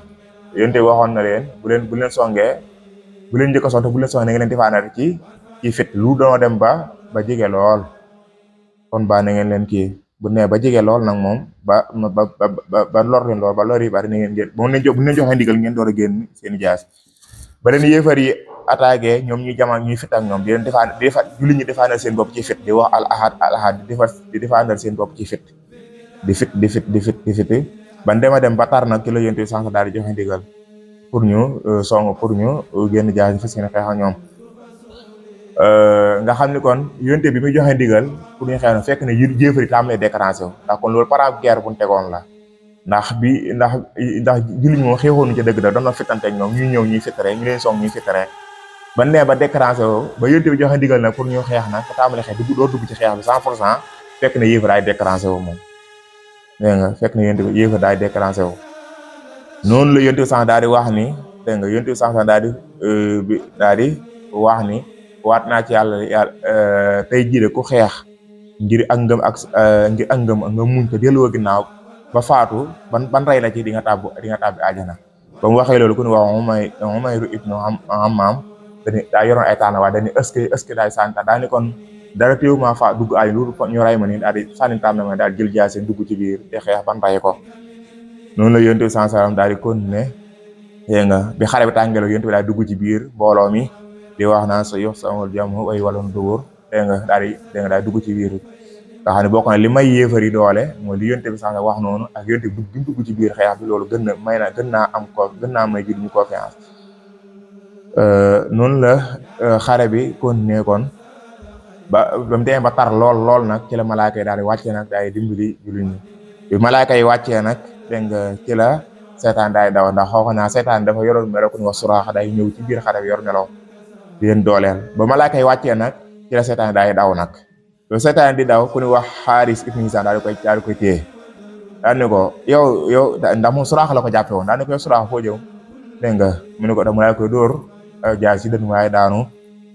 yonte waxoon na leen bu leen songee bu leen njëkk a sonte bu leen songee na nga leen defaanal ci fit lu doon dem ba jege lool kon ba na ngeen leen kii bu ne ba jege lool nag moom ba lor leen lool ba lor yi bari na ngeen génn bu leen joxee ndigal ngeen door a génn seen jaas ba leen yéefar yi attaqué ñoom ñuy jamal ñuy fit ak ñoom di leen jullit ñi defaanal seen bopp ci fit di wax al ahad di defaanal seen bopp ci fit di fit ban dem ba tar nag ki la yonte sànq daal di joxe ndigal pour ñu génn jaas fa seen xeex ak ñoom nga xam ni kon yonte bi muy joxe ndigal pour ñu xeex na fekk ne yéefar yi tàmbalee déclenché wu ndax kon loolu par guerre bu ñu tegoon la ndax jullit ñi moom xeexoonu ci dëgg da doon na fittante ak ñoom ñuy ñëw ñuy fittare ñu leen song ñuy fittare ba nee ba déclenché wu ba yonte bi joxe ndigal nag pour ñu xeex nag ba tàmbalee xeex dugg ci xeex bi 100% fekk ne yéefar daay déclenché wu moom dégg nga fekk ne yonte bi yéefar daay déclenché wu noonu la yonte bi sax daal di wax ni dégg nga yonte bi sax daal di wax ni waat naa ci yàlla tey jii de ku xeex ngir ak ngëm nga muñ ko delloo ginnaaw ba faatu ban rey la ci di nga tàbbi àjjana ba mu waxee loolu ku ñu wax Umayr ibnu Hammam daa yoroon ay tànn waaye dañu est-ce que daay sànni daa ni kon dara teewuma fa dugg ay lu ñu rey ma ni daal di sànni tànn ma daal jël jaasi dugg ci biir te xeex ban rey ko noonu la yonent bi sallam daal di continuer dégg nga bi xare bi tàngeeloo yonent bi daal dugg ci biir mbooloo mi di wax naan sa yox samul jàmm way waloon dóor dégg nga daal dugg ci biir nga xam ne bokk na li may yéefari doole mooy li yonte bi sax wax noonu ak yonte bi dugg ci biir xeex bi loolu gën naa may jël ñu confiance noonu la xare bi continuer kon ba mu demee ba tar lool nag ci la malaaka yi daal di wàccee nag daal di dimbali jullit ñi bi malaaka yi wàccee nag dégg nga ci la seetaan daay daw ndax xoox naa seetaan dafa yoroon melo ku ñu wax suraaxa day ñëw ci biir xare bi yor melo di leen dooleel ba malaaka yi wàccee nag ci la seetaan daay daw nag loolu seetaan di daw ku ñu wax Xaaris ibn Hishaam daal di koy téye daal ne ko yow ndax moom suraaxa la ko jàppe woon daal ne ko yow suraaxa foo jëm dégg nga mu ne ko dama lay koy dóor jaar si dën waaye daanu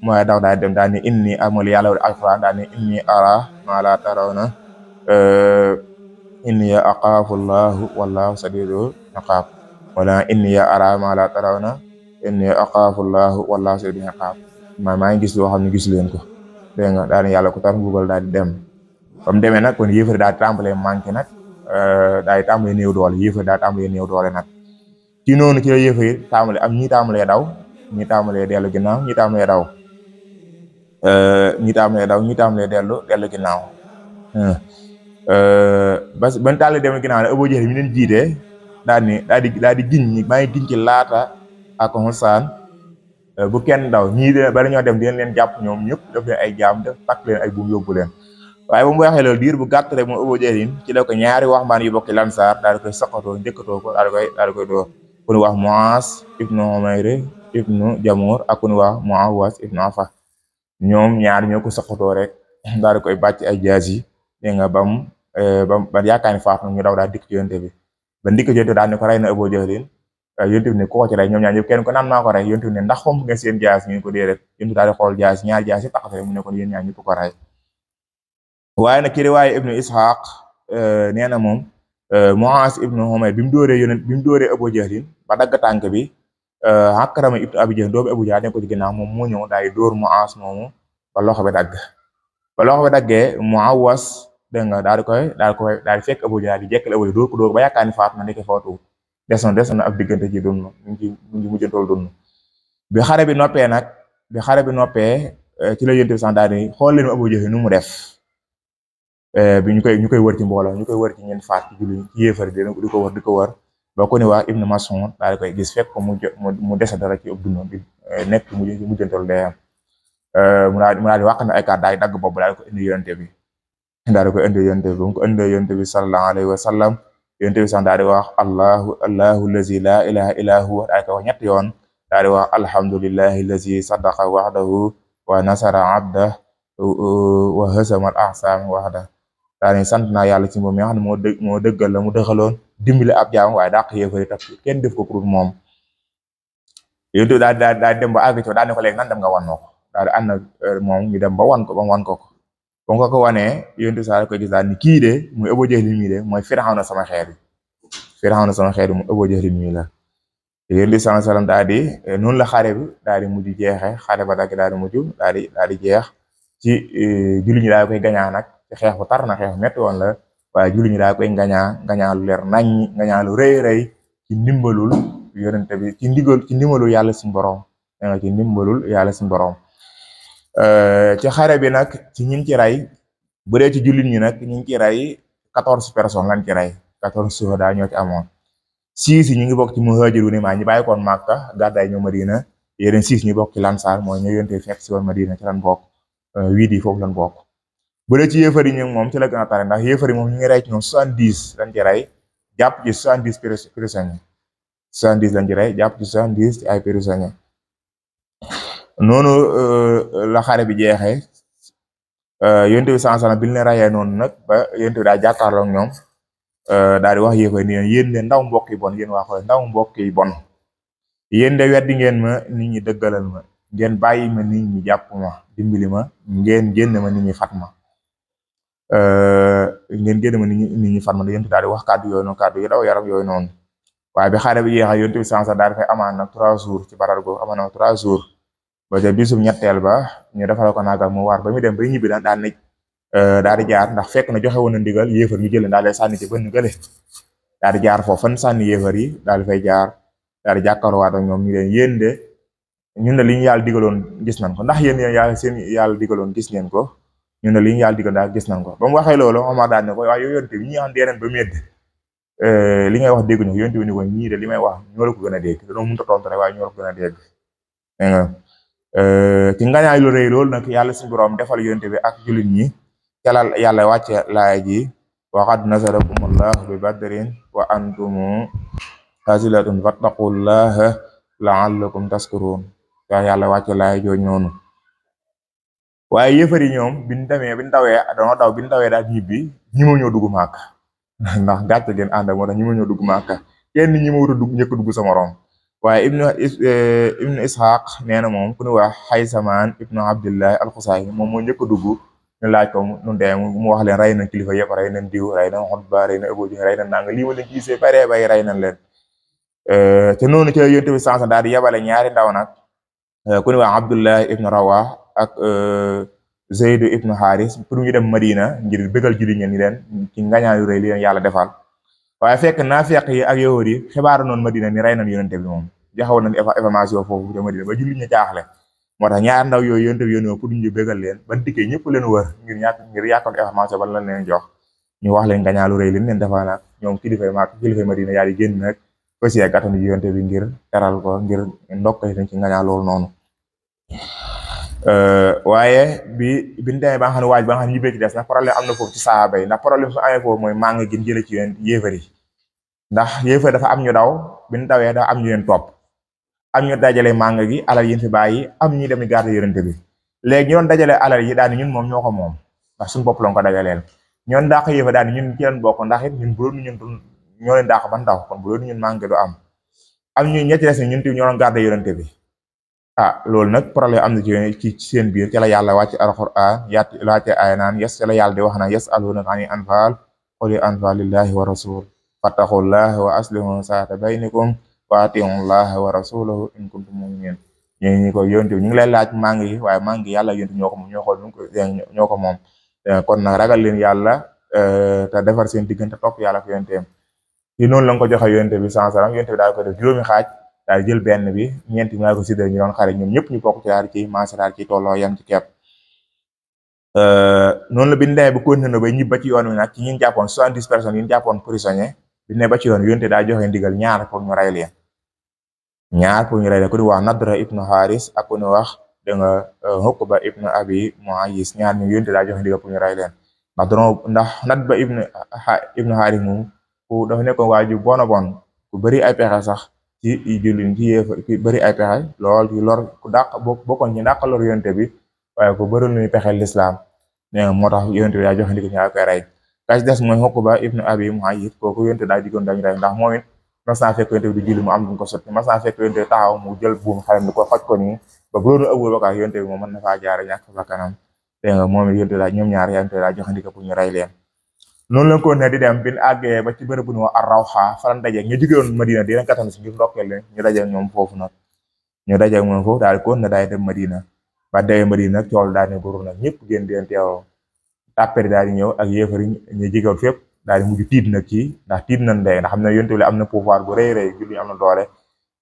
mooy daw daal dem daal ni inni amul yàlla alquran daal ni inni ara ma la tarawna inni aqaafu llahu wallahu sadidul iqaab wala inni ara ma la tarawna inni aqaafu llahu wallahu sadidul iqaab maa ngi gis loo xam ne gis leen ko dégg nga daal ni yàlla ku tar mbugal daal di dem ba mu demee nag kon yéefar daal di tàmbalee manqué nag daal di tàmbalee néew doole yéefar daal di tàmbalee néew doole nag ci noonu ci la yéefar yi tàmbalee am ñi tàmbalee daw ñi tàmbalee dellu ginnaaw ñi tàmbalee daw ñi tàmbalee dellu ginnaaw ban tàllee dellu ginnaaw ne Abu Jahl mi leen jiite daal di giñ ñi maa ngi giñ ci Laata ak Usaan bu kenn daw ñii de bala ñoo dem dinañ leen jàpp ñoom ñëpp def leen ay jaam def takk leen ay buum yóbbu leen waaye ba mu waxee loolu diir bu gàtt rek moom Abu Jahlin ci la ko ñaari waxmbaan yu bokki Lansaar daal di koy saqatoo njëkkatoo ko daal di koy dóor ku ñu wax Muaas ibnu Umayr ibnu Jamur ak ku ñu wax Muawas ibnu Afa ñoom ñaar ñoo ko saqatoo rek daal di koy bàcc ay jaas yi dégg nga ba yaakaar ni faatu ñu daw daal dikk ci yonte bi ba dikk ci yonte daal ne ko rey na Abu Jahlin yonte bi ne ku ko ci rey ñoom ñaar ñëpp kenn ko naan maa ko rey yonte bi ne ndax xomp ngeen seen jaas ñu ko dee rek yonte daal di xool jaas ñaar jaas yi taxate mu ne ko yéen ñaar ñëpp ko rey waaye nag ki riwaaye ibnu Ishaq nee na moom Muaas ibnu Umayr bi mu dóoree Abu Jahlin ba dagg tànk bi Akrama ibnu Abi Jahl doomu Abu Jahl ne ko ci ginnaaw moom moo ñëw daay dóor Muaas moomu ba loxo bi dagg ba loxo bi daggee Muawas dégg nga daal di fekk Abu Jahl di jekkal Abu Jahl dóor ko dóor ba yaakaar ni faatu na ndeke faatu des na ab diggante ci dund mu ngi mujjantool dund bi xare bi noppee ci la yonent bi sax daal di xool leen Abu Jahl nu mu def bi ñu koy wër ci mbooloo ñu koy wër ci ñeent faat ci julli ci yéefar di ko wër ba ko ni waa Ibnu Mas'ud daal di koy gis fekk ko mu dese dara ci ëpp dund bi nekk mujjantool day am mu daal di wax na ay kàddu daal di dagg bopp daal di ko indi yonent bi ba mu ko indee yonent bi sallallahu alayhi wa sallam yonent bi sax daal di wax allahu allazi la ilaha illa huwa daal di ko wax ñetti yoon daal di wax alhamdulillahi allazi sadaqa wa'dahu wa nasara abdah wa hazama al ahzaba wahda daal di sant naa yàlla ci moom mi nga xam ne moo dëggal la mu dëxaloon dimbali ab jaam waaye dàq yéefari tax kenn def ko pour moom yonent bi daal dem ba àgg ci daal ne ko léegi nan dem nga wan ko daal di ànd moom ñu dem ba wan ko ba mu ko wanee yonent bi sax koy gis daal ni kii de muy Abu Jahlin mii de mooy Firawna sama xeet mu Abu Jahlin mii la yonent bi sallallahu alayhi wasallam daal di noonu la xare bi daal di mujj jeexee xare ba daal di mujj daal di jeex ci julli ñi daal koy gañaa nag ci xeex bu tar na xeex bu metti woon la waaye julli ñi daal koy gañaa lu leer nañ gañaa lu rëy ci ndimbalul yonent bi ci ndimbalul yàlla suñu borom ci ndimbalul yàlla suñu borom ci xare bi nag ci ñin ci rey bu dee ci jullit ñi nag ñi ci rey 14 personnes lañ ci rey 14 suhada ñoo ci amoon 6 yi ñu ngi bokk ci muhaajiruun maa ñi bàyyi koon Makka gàddaay ñëw Madina yeneen 6 ñi bokk ci Lansaar mooy ñu yonte fekk si woon Madina ci lan bokk 8 yi foofu lan bokk bu dee ci yéefar yi ñu moom ci la gën a tare ndax yéefar yi moom ñu ngi rey ci ñoom 70 lañ ci rey jàpp ci 70 prisonniers 70 lañ ci rey jàpp ci 70 ci ay prisonniers noonu la xare bi jeexee yonent bi sallallahu alayhi wasallam bi ñu leen rayee noonu nag ba yonent bi daa jàkkaarloo ak ñoom daal di wax yéefar ni yéen de ndaw mbokk yi bon yéen waa xool ndaw mbokk yi bon yéen de weddi ngeen ma nit ñi dëggalal ma ngeen bàyyi ma nit ñi jàpp ma dimbali ma ngeen génn ma nit ñi fat ma yonent daal di wax kàddu yooyu noonu kàddu yi daw yaram yooyu noonu waaye bi xare bi jeexee yonent bi sallallahu alayhi wasallam daal di fay amaan nag 3 jours ci barar go amaan nag 3 jours ba ca bisum ñetteel ba ñu defal ko naagal mu war ba mu dem ba ñibbi daal di jaar ndax fekk na joxe woon na ndigal yéefar ñu jëlee daal di sànni ci bënn gële daal di jaar foofu fan sànni yéefar yi daal di fay jaar daal di jàkkaarloowaat ak ñoom ñu leen yéen de ñun ne li ñu yàlla digaloon gis nañ ko ndax yéen yàlla digaloon gis ngeen ko ñun ne li ñu yàlla digaloon daal gis nañ ko ba mu waxee loolu Omar daal ne ko waaye yow yonte bi ñi nga xam ne yeneen ba medd li ngay wax dégguñu ko yonte bi ni ko ñii de li may wax ñoo la ko gën a dégg dañoo mënut a tontu rek waaye ñoo la ko gën a dégg ci ngañaay lu rëy loolu nag yàlla suñu borom defal yonte bi ak jullit ñi calal yàlla wàcce laay ji wa qad nasarakumullahu bi badrin wa antum hazilatun fattaqullaha la'allakum tashkurun yàlla wàcce laay jooju noonu waaye yëfar yi ñoom biñ dawee daal ñibbi ñi ma ñoo dugg Màkka ndax gàcce gën ànd moo tax ñi ma ñoo dugg Màkka kenn ñi ma war a dugg njëkk dugg sa morom waaye ibnu Ishaq nee na moom ku ñu wax Xaysamaan ibnu Abdillah al-Xusaayi moom moo njëkk a dugg ñu laaj ko nu dee mu wax leen rey na kilifa yëpp rey na diw rey na Utba rey na Abu Jahl rey na nanga lii ma leen gisee bare bay rey nañ leen te noonu ci yonent bi sansa daal di yabale ñaari ndaw nag ku ñu wax Abdullah ibnu Rawah ak Zayd ibnu Haris pour ñu dem Madina ngir bëggal jullit ñi leen ci ngañaayu rëy li leen yàlla defal waaye fekk naafeq yi ak yahud yi xibaar noonu Madina ni rey nañ yonent bi moom jaxawoon nañ information foofu ca Madina ba jullit ñi jaaxle moo tax ñaar ndaw yooyu yonent bi yónnee pour ñu bégal leen ban dikkee ñëpp leen wër ngir yàkkoon information ban lañ leen jox ñu wax leen gañaalu rëy li leen defal nag ñoom kilifay Madina yaa di génn nag aussi gàttanu ji yonent bi ngir teral ko ngir ndokk nañ ci ngañaa loolu noonu waaye biñu demee ba nga xam ne waaj ba nga xam ne ñibbee ci des nag problème am na foofu ci sahaaba yi ndax problème su amee foofu mooy màng gi jële ci yéen yéefar yi ndax yéefar dafa am ñu daw biñu dawee dafa am ñu leen topp am ñu dajale màng gi alal yi fi bàyyi am ñi dem di garder yonente bi léegi ñu doon dajale alal yi daal ñun moom ñoo ko moom ndax suñu bopp lañ ko dajaleel ñoon dàq yéefar daal ñun ci leen bokk ndax it ñun bu doon ñun ñoo leen dàq ban daw kon bu doon ñun màng du am ñu ñetti des ñun ti ñoo doon garder yonente bi loolu nag problème am na ci seen biir ci la yàlla wàcc alquran wàcce aaya naan yes ci la yàlla di wax naan yasalunaka ani anfal quli anfal lillahi wa rasul fattaqullaha wa aslihu saata baynikum wa atiullaha wa rasulahu in kuntum mu'minin ñi ko yonte ñu ngi lay laaj màng yi waaye màng yi yàlla yonte ñoo ko moom ñoo ko moom kon nag ragal leen yàlla te defar seen diggante topp yàlla ko yonteem ci noonu la nga ko joxe yonte bi sansaram yonte bi daal ko def juróomi xaaj daal jël benn bi ñeenti nga ko séddale ñu doon xare ñoom ñëpp ñu bokk ci daal ci maasa daal ci tolloo yam ci kepp noonu la bi ñu demee ba continué ba ñib ba ci yoon wi nag ci ñun jàppoon 70 personnes yi ñu jàppoon prisonnier bi ñu ne ba ci yoon yonte daa joxe ndigal ñaar pour ñu rey leen ku di wax Nadra ibnu Haris ak ku ñu wax da nga Uqba ibnu Abi Muayis ñaar ñu yonte daa joxe ndigal pour ñu rey leen ndax Nadra ibnu Haris moom ku dafa nekkoon waa ju bon ku bëri ay pexe sax ci jullit ci yéefar ki bëri ay pexe lool ci lor ku dàq bokkoon ci dàq lor yonte bi waaye ku bëri lu ñuy pexe lislaam moo tax yonte bi daa joxe ndigal ñu koy rey ka ci des mooy Uqba ibnu Abi Muayis kooku yonte daa digoon dañu rey ndax moom it mas naa fekk yonte bi di julli mu am lu ko sotti mas naa fekk yonte bi taxaw mu jël buum xalam ni ko xoj ko nii ba bu doon Abubakar yonte bi moom mën na faa jaare ñàkk fa kanam moom it yonte daa ñoom ñaar yonte daa joxe ndigal pour ñu rey leen noonu la ko ne di dem bi ñu àggee ba ci bërëb bu ñu wax Ar-Rawha fa lañ daje ñu jógewoon Madina di leen kattan si ngir ndokkeel leen ñu daje ñoom foofu nag ñu daje moom foofu daal ko ne daay dem Madina ba demee Madina nag cool daal ne buru nag ñëpp gën di leen teewoo tàppari daal di ñëw ak yéefar yi ñu jógewoon fépp daal di mujj tiit nag ci ndax tiit nañ ndey ndax xam ne yonte bi am na pouvoir bu rëy rëy julli am na doole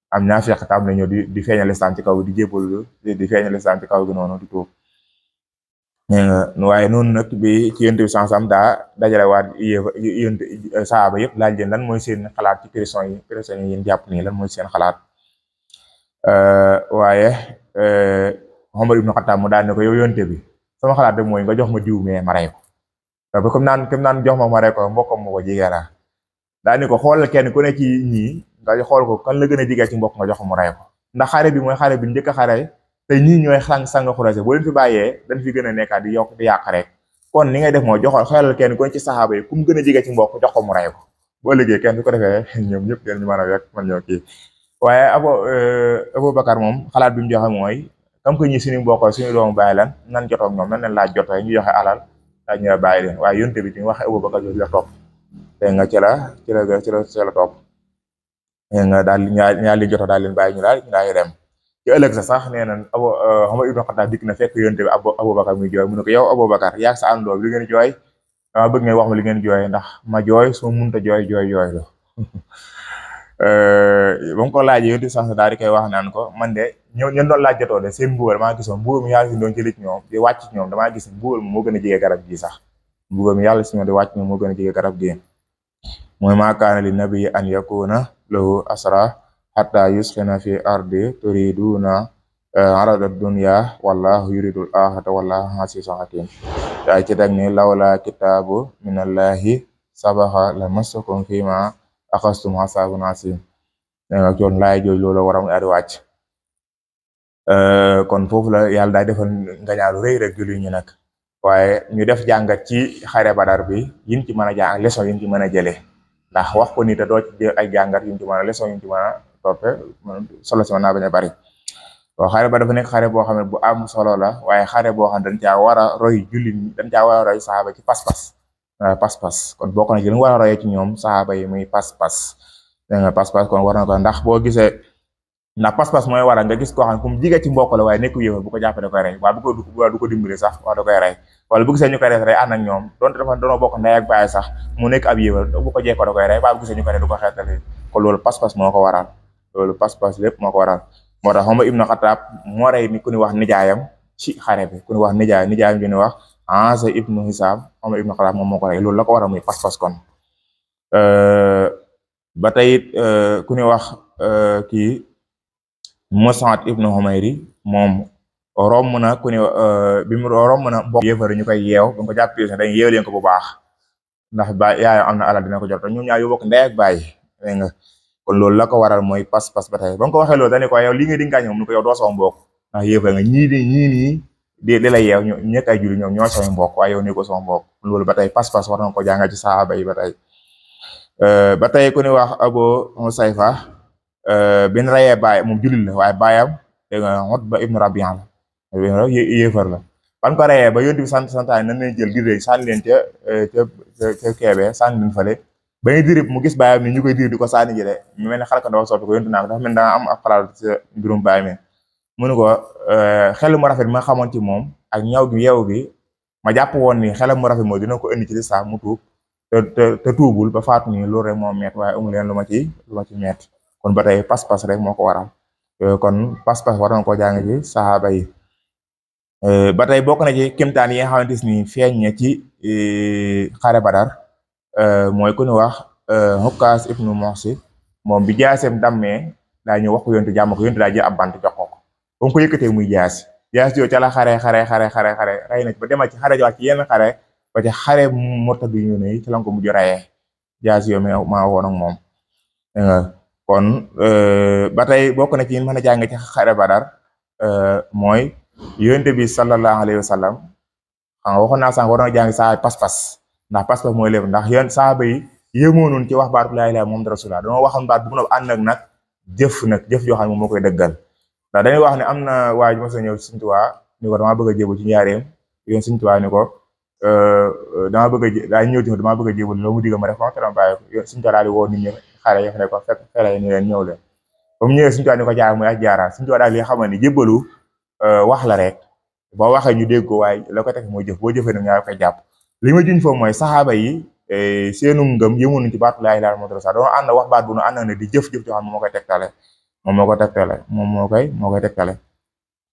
am naa fekk tam na ñëw di feeñal islam ci kaw di jébbalu di feeñal islam ci kaw gi noonu di tuub waaye noonu nag bi ci yonte bi sansam daa dajale waat yonte saaba yëpp laaj leen lan mooy seen xalaat ci prison yi jàpp nii lan mooy seen xalaat waaye Omar ibn Khattab mu daal ne ko yow yonte bi sama xalaat rek mooy nga jox ma diw mais ma rey ko ba comme naan jox ma rey ko mbokkam ma ko jigéen la daa ni ko xoolal kenn ku ne ci ñii nga xool ko kan la gën a jigee ci mbokk nga jox ko mu rey ko ndax xare bi mooy xare bi njëkk a xare te ñii ñooy sang Xuraysh boo leen fi bàyyee dañ fi gën a nekkaat di yokk di yàq rek kon ni ngay def moo joxoon xoolal kenn ku ne ci saxaaba yi ku mu gën a jigee ci mbokk jox ko mu rey ko boo liggéey kenn du ko defee ñoom ñëpp den ñu mën a wekk man ñoo kii waaye Abubakar moom xalaat bi mu joxe mooy comme que ñi suñu mbokk suñu doomu bàyyi lan nan jotoog ñoom nan leen laaj jotee ñu joxe alal daa ñu bàyyi leen waaye yonte bi ñu waxe Abubakar jooju la topp te nga ci la topp nga daal ñaar li joto daal leen bàyyi ñu daal dem ci ëllëg sax nee na Omar ibn Khattab dikk na fekk yonte bi Abubakar muy jooy mu ne ko yow Abubakar yaa sa àndoo li ngeen jooy dama bëgg ngay wax ma li ngeen jooy ndax ma jooy soo munta jooy lo ba mu ko laajee yonte sax daal di koy wax naan ko man de ñen doon laaj jotoo de seen mbugal maa gisoon mbugal mi yàlla si doon jëlee ci ñoom di wàcc ci ñoom damaa gis mbugal moo gën a jege garab gi sax mbugal mi yàlla si ñoom di wàcc ñoom moo gën a jege garab gi mooy maa kaana li nabi an yakuna lahu asra hatta yusxina fi ardi turiduna arada dunya wallahu yuridul axirata wallahu azizun hakim daa ci teg ni lawla kitaabu minallahi sabaxa la massakum fima axastum asabun asim coon laay jooju loolu waram adi wàcc kon foofu la yàlla daay defal ngañaalu rëy rek julli ñu nag waaye ñu def jàngat ci xare Badar bi yin ci mën a jàng leçon yin ci mën a jëlee ndax wax ko ni te doo ci ay jàngat yin ci mën a leçon yin ci mën a toppe solo si mën naa bañ a bari waaw xare ba dafa nekk xare boo xam ne bu am solo la waaye xare boo xam ne dañ caa war a roy jullit dañ caa war a roy saxaaba ci pas-pas kon bokk na ci li nga war a royee ci ñoom saxaaba yi muy pas-pas dégg nga pas-pas kon war na ko ndax boo gisee ndax pas-pas mooy waral nga gis koo xam ne fu mu jigee ci mbokk la waaye nekku yëfa bu ko jàppee da koy rey waaye du ko dimbali sax waaye da koy rey wala bu gisee ñu koy rey ànd ak ñoom donte dafa doonoo bokk ndey ak baay sax mu nekk ab yëfa bu ko jekkoo da koy rey waaye bu gisee ñu koy rey du ko xeetali kon loolu pas-pas moo ko waral loolu pas-pas lépp moo ko waral moo tax Omar ibn Khattab moo rey ni ku ñu wax nijaayam ci xare bi ku ñu wax nijaayam ju ñu wax Aasa ibnu Hisaam Omar ibn Khattab moom moo ko rey loolu la ko waral muy pas-pas kon ba tey it ku ñu wax kii Mus'ab ibnu Umayr moom romb na ku ne bi mu romb na mbokk yéefar ñu koy yeew ba nga ko jàpp prison dañ yeew leen ko bu baax ndax ba yaayam am na alal dina ko jot te ñoom ñaar yu bokk ndey ak baay dégg nga kon loolu la ko waral mooy pas-pas ba tey ba nga ko waxee loolu dañu ko yow li nga dinkaay mu ne ko yow doo sama mbokk ndax yéefar nga ñii nii di la yeew ñu ñekk ay julli ñoom ñoo sama mbokk waaye yow ne ko sama mbokk loolu ba tey pas-pas war na ko jàngal ci sahaaba yi ba tey ku ne wax Abu Husayfa bin rayee baay moom jullit la waaye baayam dégg nga Utba ibnu Rabi'a la yéefar la ban ko rayee ba yonent bi santaane nan leen jël di rëy sànni leen ca keebe sànni leen fale ba ñuy dirib mu gis baayam ni ñu koy dir di ko sànni jële mu mel ne xaraka ndaw soppi ko yonent naa ko dafa mel ne daa am ab xalaat ci mbirum baay mi mu ne ko xel mu rafet ma xamoon ci moom ak ñaw gi yeew gi ma jàpp woon ni xelam mu rafet moo dina ko indi ci lislaam mu tuub te tuubul ba faatu nii loolu rek moo meet waaye amul leen lu ma ci meet kon ba tey pas-pas rek moo ko waral kon pas-pas war na koo jàng ci sahaaba yi ba tey bokk na ci kémtaan yi nga xamante ni feeñ na ci xare Badar mooy ku ñu wax Hukkaas ibnu Muhsin moom bi jaaseem dammee daa ñëw wax ko yontu jàmm ko yontu daa jël ab bant jox ko ba mu ko yëkkatee muy jaasi yoo ca la xare rey na ba demal ci xare jox ci yenn xare ba ci xare murtadu ñu ne ci la ko mujj rayee jaasi yoo maa woon ak moom kon ba tey bokk na ci mën a jàng ci xare Badar mooy yonent bi sallallahu alayhi wa sallam xam nga waxoon naa sànq war na jàng saa pas-pas ndax pas-pas mooy lépp ndax yéen saaba yi yéemoonoon ci wax baatu laa ilaaha Muhammadu rasulullah dañoo waxoon baat bu mu ànd ak nag jëf joo xam ne moom moo koy dëggal ndax dañuy wax ne am na waa ji mos a ñëw Sëriñ Tuubaa ni ko damaa bëgg a jébu ci njaareem yoon Sëriñ Tuubaa ni ko damaa bëgg a daa ñëw ci damaa bëgg a jébu loo mu digga ma def ko te dama bàyyi ko Sëriñ Tuubaa daal di woo nit ñi xale yi ne ko fekk xale ni leen ñëw leen ba mu ñëwee Sëriñ Tuubaa ni ko jaar muy ak jaaraat Sëriñ Tuubaa daal li xamal ni jébbalu wax la rek boo waxee ñu dégg ko waaye la ko teg mooy jëf boo jëfee nag ñaar koy jàpp li ma juñ foofu mooy saxaaba yi seenu ngëm yëmuñu ci baatu laa ilaaha illallaah doon ànd wax baat bu nu ànd ne di jëf-jëf joo xam ne moo koy tegtale moo koy tegtale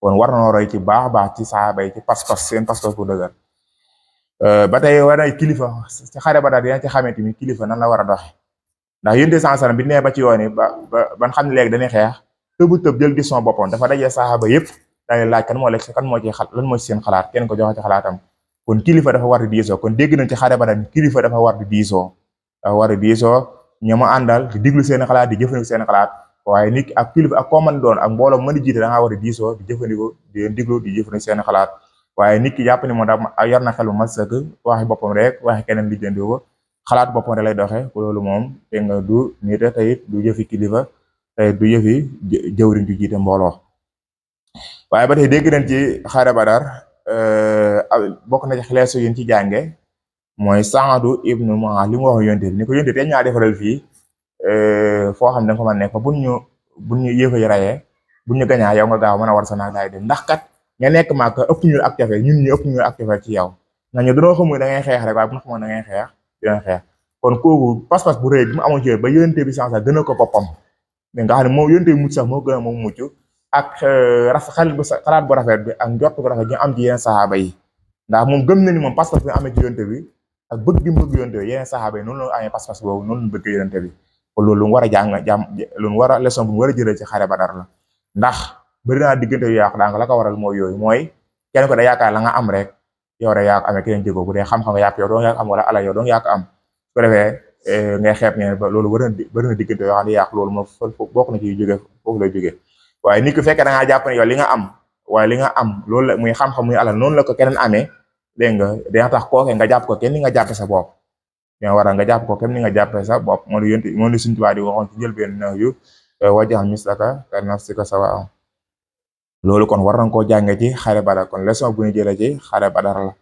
kon war na roy ci baax ci saxaaba yi ci pas-pas seen pas-pas bu dëgër ba tey war na kilifa ci xare ba daal dina ci xamee tamit kilifa nan la war a doxe ndax yénte sansaram bi nee ba ci yoon yi ban xam ne léegi dañuy xeex tëb jël décision boppam dafa dajee saxaaba yëpp dañuy laaj kan moo ci lan moo ci seen xalaat kenn ko joxe ci xalaatam kon kilifa dafa war di diisoo kon dégg nañ ci xare ba daal kilifa dafa war di diisoo ña ma àndal di diglu seen xalaat di jëfandikoo seen xalaat waaye nit ak kilifa ak koo mën doon ak mbooloo mën a jiite da ngaa war a diisoo di jëfandikoo di leen diglu di jëfandikoo seen xalaat waaye nit ki jàpp ni moom daa yor na xel bu mat sëkk waxi boppam rek waxi keneen li jëndi ko xalaat boppam rek lay doxee loolu moom te nga du nite te it du jëfi kilifa te du jëfi jëwriñ ju jiite mbooloo waaye ba tey dégg nañ ci xare Badar bokk na ci xleesu yéen ci jànge mooy Saadu ibnu Muaaz li mu wax yonte bi ni ko yonte te ñaa defaral fii foo xam ne da nga ko mën nekk buñ ñu yëfa yi rayee buñ ñu gañaa yow nga gaaw mën a war sa naag daay dem ndax kat nga nekk maak ëpp ñu ak jafe ñun ñu ëpp ñu ak jafe ci yow ndax ñu dañoo xamul da ngay xeex rek waaye bu ñu xamoon da ngay xeex dina xeex kon kooku pas-pas bu rëy bi mu amoon ci ba yonte bi sax gën a ko boppam nga xam ne moom yonte bi mucc sax moo gën a moom mucc ak xalaat bu rafet bi ak njort bu rafet ñu am ci yeneen saxaaba yi ndax moom gëm na ni moom pas-pas bi amee ci yonte bi ak bëgg gi mu bëgg yonte bi yeneen saxaaba yi noonu la amee pas-pas boobu noonu la bëgg yonte bi kon loolu lu mu war a lu mu war a leçon bu mu war a jëlee ci xare Badar la ndax bëri naa diggante yu yàqu daanga la ko waral mooy yooyu mooy kenn ko da yaakaar la nga am rek yow rek yaa ko amee keneen jégoo bu dee xam-xam nga yàq yow doo yaa ko am wala alal yow doo yaa ko am su ko defee ngay xeeb ñeneen ba loolu bëri na diggante yoo xam ne yàq loolu moom bokk na ci jóge foofu lay jóge waaye nit ku fekkee da ngaa jàpp ne yow li nga am waaye li nga am loolu la muy xam-xam muy alal noonu la ko keneen amee dégg nga dina tax kooke nga jàpp ko kenn ni nga jàppe sa bopp dina waral nga jàpp ko kenn ni nga jàppe sa bopp moo di yonte moo di Sëriñ Tuubaa di waxoon ci njëlbeen na yu wajjal mislaka ka nafsika sawa loolu kon war nañ koo jànge ci xare Badar kon leçon bu ñu jëlee ci xare Badar la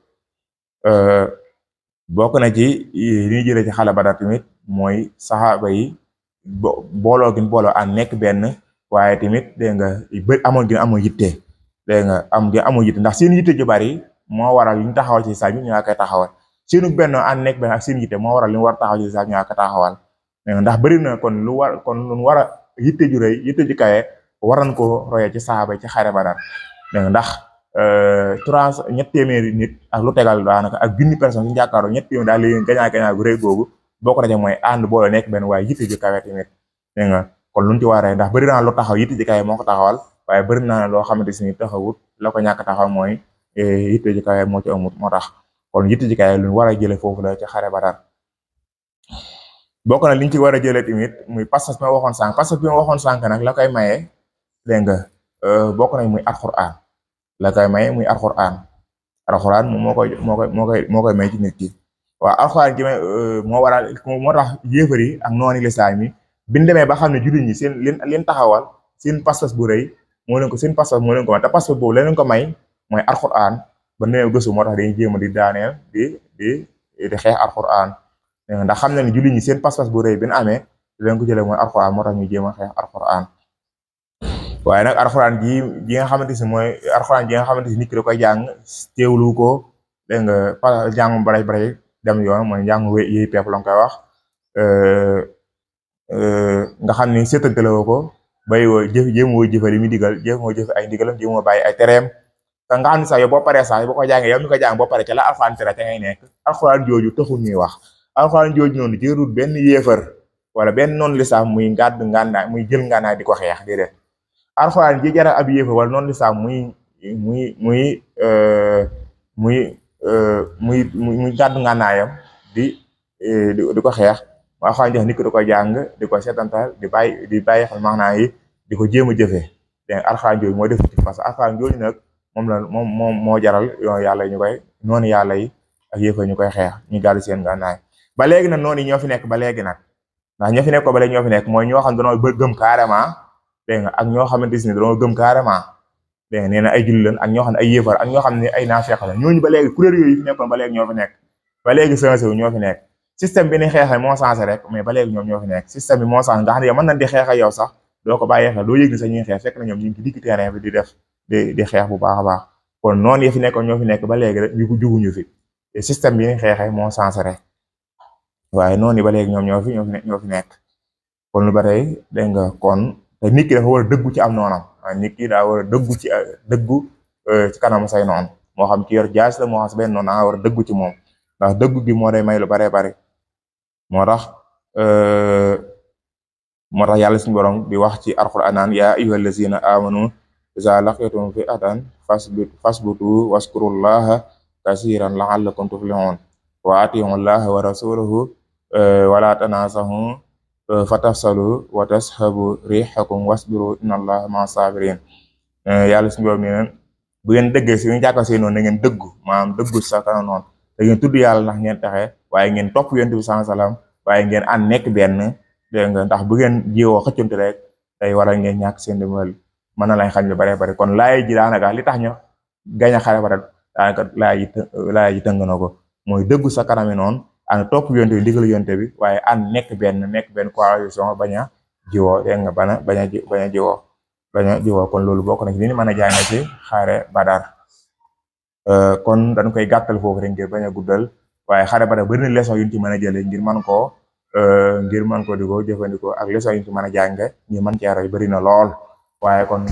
bokk na ci li ñu jëlee ci xare Badar tamit mooy saxaaba yi booloo gi booloo ànd nekk benn waaye tamit dégg nga bëri amoon gi amoon yitte dégg nga amoon yitte ndax seen yitte ju bari moo waral li ñu taxawal ci saa ñu ñaa koy taxawal seenu benn ànd nekk benn ak seen yitte moo waral li ñu war taxawal ci saa ñu ñaa koy taxawal ndax bëri na kon lu war a yitte ju rëy yitte ju kawe war nañ ko royee ci saxaaba ci xare Badar dégg nga ndax 300 nit ak lu tegal daanaka ak 1000 personnes ñu jàkkaaroo 300 daal leen gañaa gu rëy googu bokk na ci mooy ànd boole nekk benn waaye yitte ju kawe tamit dégg nga kon luñ ci waree ndax bëri naa lu taxaw yitte ji kawe moo ko taxawal waaye bëri naa loo xamante si ni taxawut la ko ñàkk taxaw mooy yitte ji kawe moo ci amut moo tax kon yitte ji kawe lu war a jële foofu la ci xare Badar bokk na liñ ci war a jëlee tamit muy pas-pas bi ma waxoon sànq pas-pas bi ma waxoon sànq nag la koy maye dégg nga bokk nañ muy alxuraan la koy maye muy alxuraan moom moo koy may ci nit ki waaw alxuraan ji moo waral moo tax yéefar yi ak nooni lislaam yi biñ demee ba xam ne jullit ñi seen leen taxawal seen pas-pas bu rëy moo leen ko seen pas-pas moo leen ko may te pas-pas boobu leen ko may mooy alxuraan ba néew gëstu moo tax dañuy jéem a di daaneel di xeex alxuraan ndax xam na ne jullit ñi seen pas-pas bu rëy bi ñu amee leen ko jëlee mooy alxuraan moo tax ñu jéem a xeex alxuraan waaye nag alxuraan ji nga xamante si mooy alxuraan ji nga xamante si nit ki da koy jàng teewlu ko dégg nga jàng bare dem yoon mooy njàng yéy pepp la nga koy wax nga xam ni seetantaloo ko bay woo jéem woo jëfe li muy digal jéem woo jëfe ay ndigalam jéem woo bàyyi ay tereem te nga xam ne sax yow boo paree sax boo ko jàngee yow mi ko jàng boo paree ca la alxuraan tere ca ngay nekk alxuraan jooju taxul ñuy wax alxuraan jooju noonu jërul benn yéefar wala benn noonu lislaam muy ngàdd ngànnaay muy jël ngànnaay di ko xeex déedéet alxuraan ji jaral ab yéefar wala noonu lislaam muy gàdd ngànnaayam di ko xeex alxuraan jox nit ki di ko jàng di ko seetantal di bàyyi xel maanaa yi di ko jéem a jëfee dégg alxuraan jooju moo def ci parce que alxuraan jooju nag moom moo jaral yoon yàlla ñu koy noonu yàlla yi ak yéefar ñu koy xeex ñu gàddu seen ngànnaay ba léegi nag noonu yi ñoo fi nekk ba léegi nag ndax ñoo fi nekk ko ba léegi ñoo fi nekk mooy ñoo xam dañoo gëm carrément dégg nga ak ñoo xamante ni dañoo gëm carrément dégg nga nee na ay jullit lañ ak ñoo xam ne ay yéefar ak ñoo xam ne ay naafeq la ñooñu ba léegi kuréel yooyu fi nekkoon ba léegi ñoo fi nekk ba léegi changé wu ñoo fi nekk système bi ni xeexee moo changé rek mais ba léegi ñoom ñoo fi nekk système bi moo changé nga xam ne yow mën nañ di xeex ak yow sax doo ko bàyyee xel doo yëg ni sax ñuy xeex fekk na ñoom ñu ngi ci digg terrain bi di def di xeex bu baax a baax kon noonu yi fi nekkoon ñoo fi nekk ba léegi rek ñu juguñu fi te système bi ni xeexee moo changé rek waaye noonu yi ba léegi ñoom ñoo fi nekk kon lu ba tey dégg nga kon te nit ki dafa war a dëggu ci am noonam nit ki daa war a dëggu ci kanam say noon moo xam ci yor jaas la moo xam si benn noon da nga war a dëggu ci moom ndax dëggu gi moo day may lu baree bari moo tax yàlla suñu borom di wax ci alxuraan naan yaa ayyuhal lazina amanu iza laqitum fi'atan fasbutu waskurullaha kasiran la'allakum tuflihun wa ati'u llaha wa rasulahu wala tanasahu fatafsalu wa tashabu rihakum wasbiru inna allaha ma sabirin yàlla suñu borom nee bu ngeen dëggee si ñu jàkka seen noonu na ngeen dëggu maanaam dëggu sa kanam noonu da ngeen tudd yàlla ndax ngeen taxe waaye ngeen topp yonent bi sallallahu alayhi wasallam waaye ngeen ànd nekk benn dégg nga ndax bu ngeen jiwoo xëccante rek day waral ngeen ñàkk seen dimbal mën na lañ xañ lu bare bari kon laay ji daanaka li tax ñu gañ a xare ba daanaka laay ji tëng na ko mooy dëggu sa kanami noonu ànd topp yonte bi ndigal yonte bi waaye ànd nekk benn coalition bañ a jiwoo dégg nga bañ a jiwoo kon loolu bokk na ci li ñu mën a jàng ci xare Badar kon dañ koy gàttal foofu rek ngir bañ a guddal waaye xare Badar bari na leçon yu ñu ci mën a jëlee ngir mën ko di ko jëfandikoo ak leçon yu ñu ci mën a jànge ñu mën cee roy bari na lool waaye kon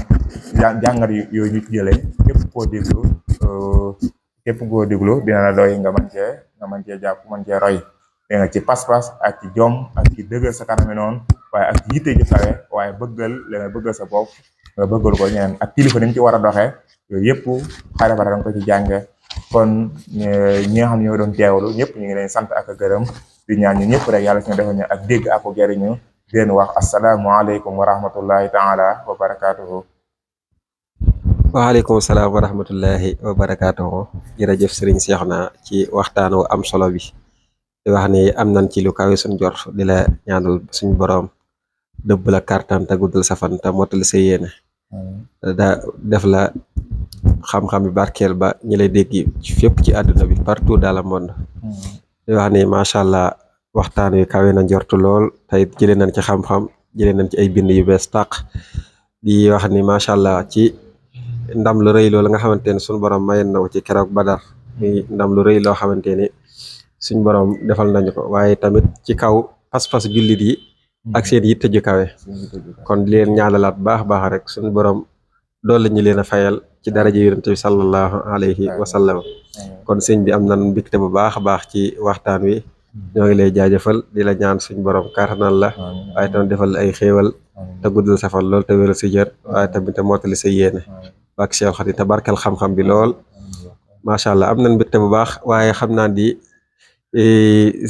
jàngat yooyu ñu ci jëlee képp koo déglu dina la doy nga mën cee jàpp mën cee roy dégg nga ci pas-pas ak ci jom ak ci dëggal sa kanami noonu waaye ak ci yitte ji kawe waaye bëggal sa bopp nga bëggal ko ñeneen ak kilifa ni mu ci war a doxee yooyu yëpp xare Badar danga ko ci jànge kon ñi nga xam ñoo doon teewlu ñëpp ñu ngi leen sant ak gërëm di ñaan ñu ñëpp rek yàlla suñu defal ñu ak dégg ak ko jariñu di leen wax asalaamualeykum wa rahmatullahi taala wa barakatuhu waaleykum salaam wa rahmatullahi wa barakaatuhu jërëjëf Serigne Cheikhouna ci waxtaan wu am solo bi di wax ni am nañ ci lu kawe suñ jort di la ñaanal suñ borom dëbb la kartan te guddal sa fan te mottali sa yéene da def la xam-xam bi barkeel ba ñi lay dégg fépp ci àdduna bi partout dans le monde di wax ni macha allah waxtaan wi kawe na njortu lool tey jëlee nañ ci xam-xam jëlee nañ ci ay bind yu bees tàq di wax ni macha allah ci ndam lu rëy loolu nga xamante ne suñu borom mayen na ko ci keroog Badar muy ndam lu rëy loo xamante ni suñ borom defal nañu ko waaye tamit ci kaw pas-pas jullit yi ak seen yitte ju kawe kon di leen ñaanalaat baax rek suñu borom doole ñu leen a fayal ci daraja yonent bi sallallahu alayhi wa sallam kon sëñ bi am nañ mbégte bu baax ci waxtaan wi ñoo ngi lay jaajëfal di la ñaan suñ borom kàttanal la waaye tamit defal ay xéewal te guddal sa fan lool te wéral si jër waaye tamit te mottali sa yéene ak Cheikh Xadim te barkal xam-xam bi lool macha allah am nañ mbégte bu baax waaye xam naa di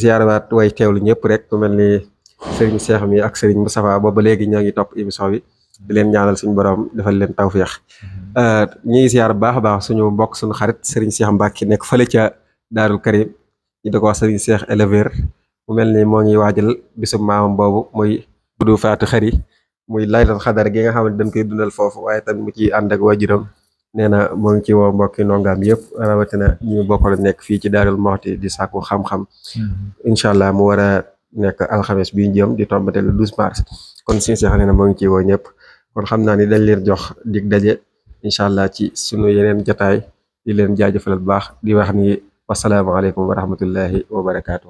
ziarawaat way teewlu ñëpp rek ku mel ni Serigne Cheikh mi ak Serigne Moustapha booba léegi ñoo ngi topp émission bi di leen ñaanal suñu borom defal leen tawféex ñi ngi ziar bu baax a baax suñu mbokk suñu xarit Serigne Cheikh Mbacke nekk fële ca Daarul Karim ñu da ko wax Serigne Cheikh éleveur mu mel ni moo ngi waajal bisum maamam boobu muy buddu faatu xari muy laylatul xadar gi nga xamante dañ koy dundal foofu waaye tamit mu ci ànd ak waajuram nee na moo ngi ci woo mbokki nongaam yëpp rawatina ñu bokkal nekk fii ci Daarul Moxti di sàkku xam-xam incha allah mu war a nekk alxames bi ñu jëm di tombate le 12 mars kon Serigne Cheikh nee na moo ngi ci woo ñëpp kon xam naa ni dañ leen jox dig daje incha allah ci sunu yeneen jotaay di leen jaajëfal bu baax di wax ni wasalaamaaleykum wa rahmatullahi wa barakaatu.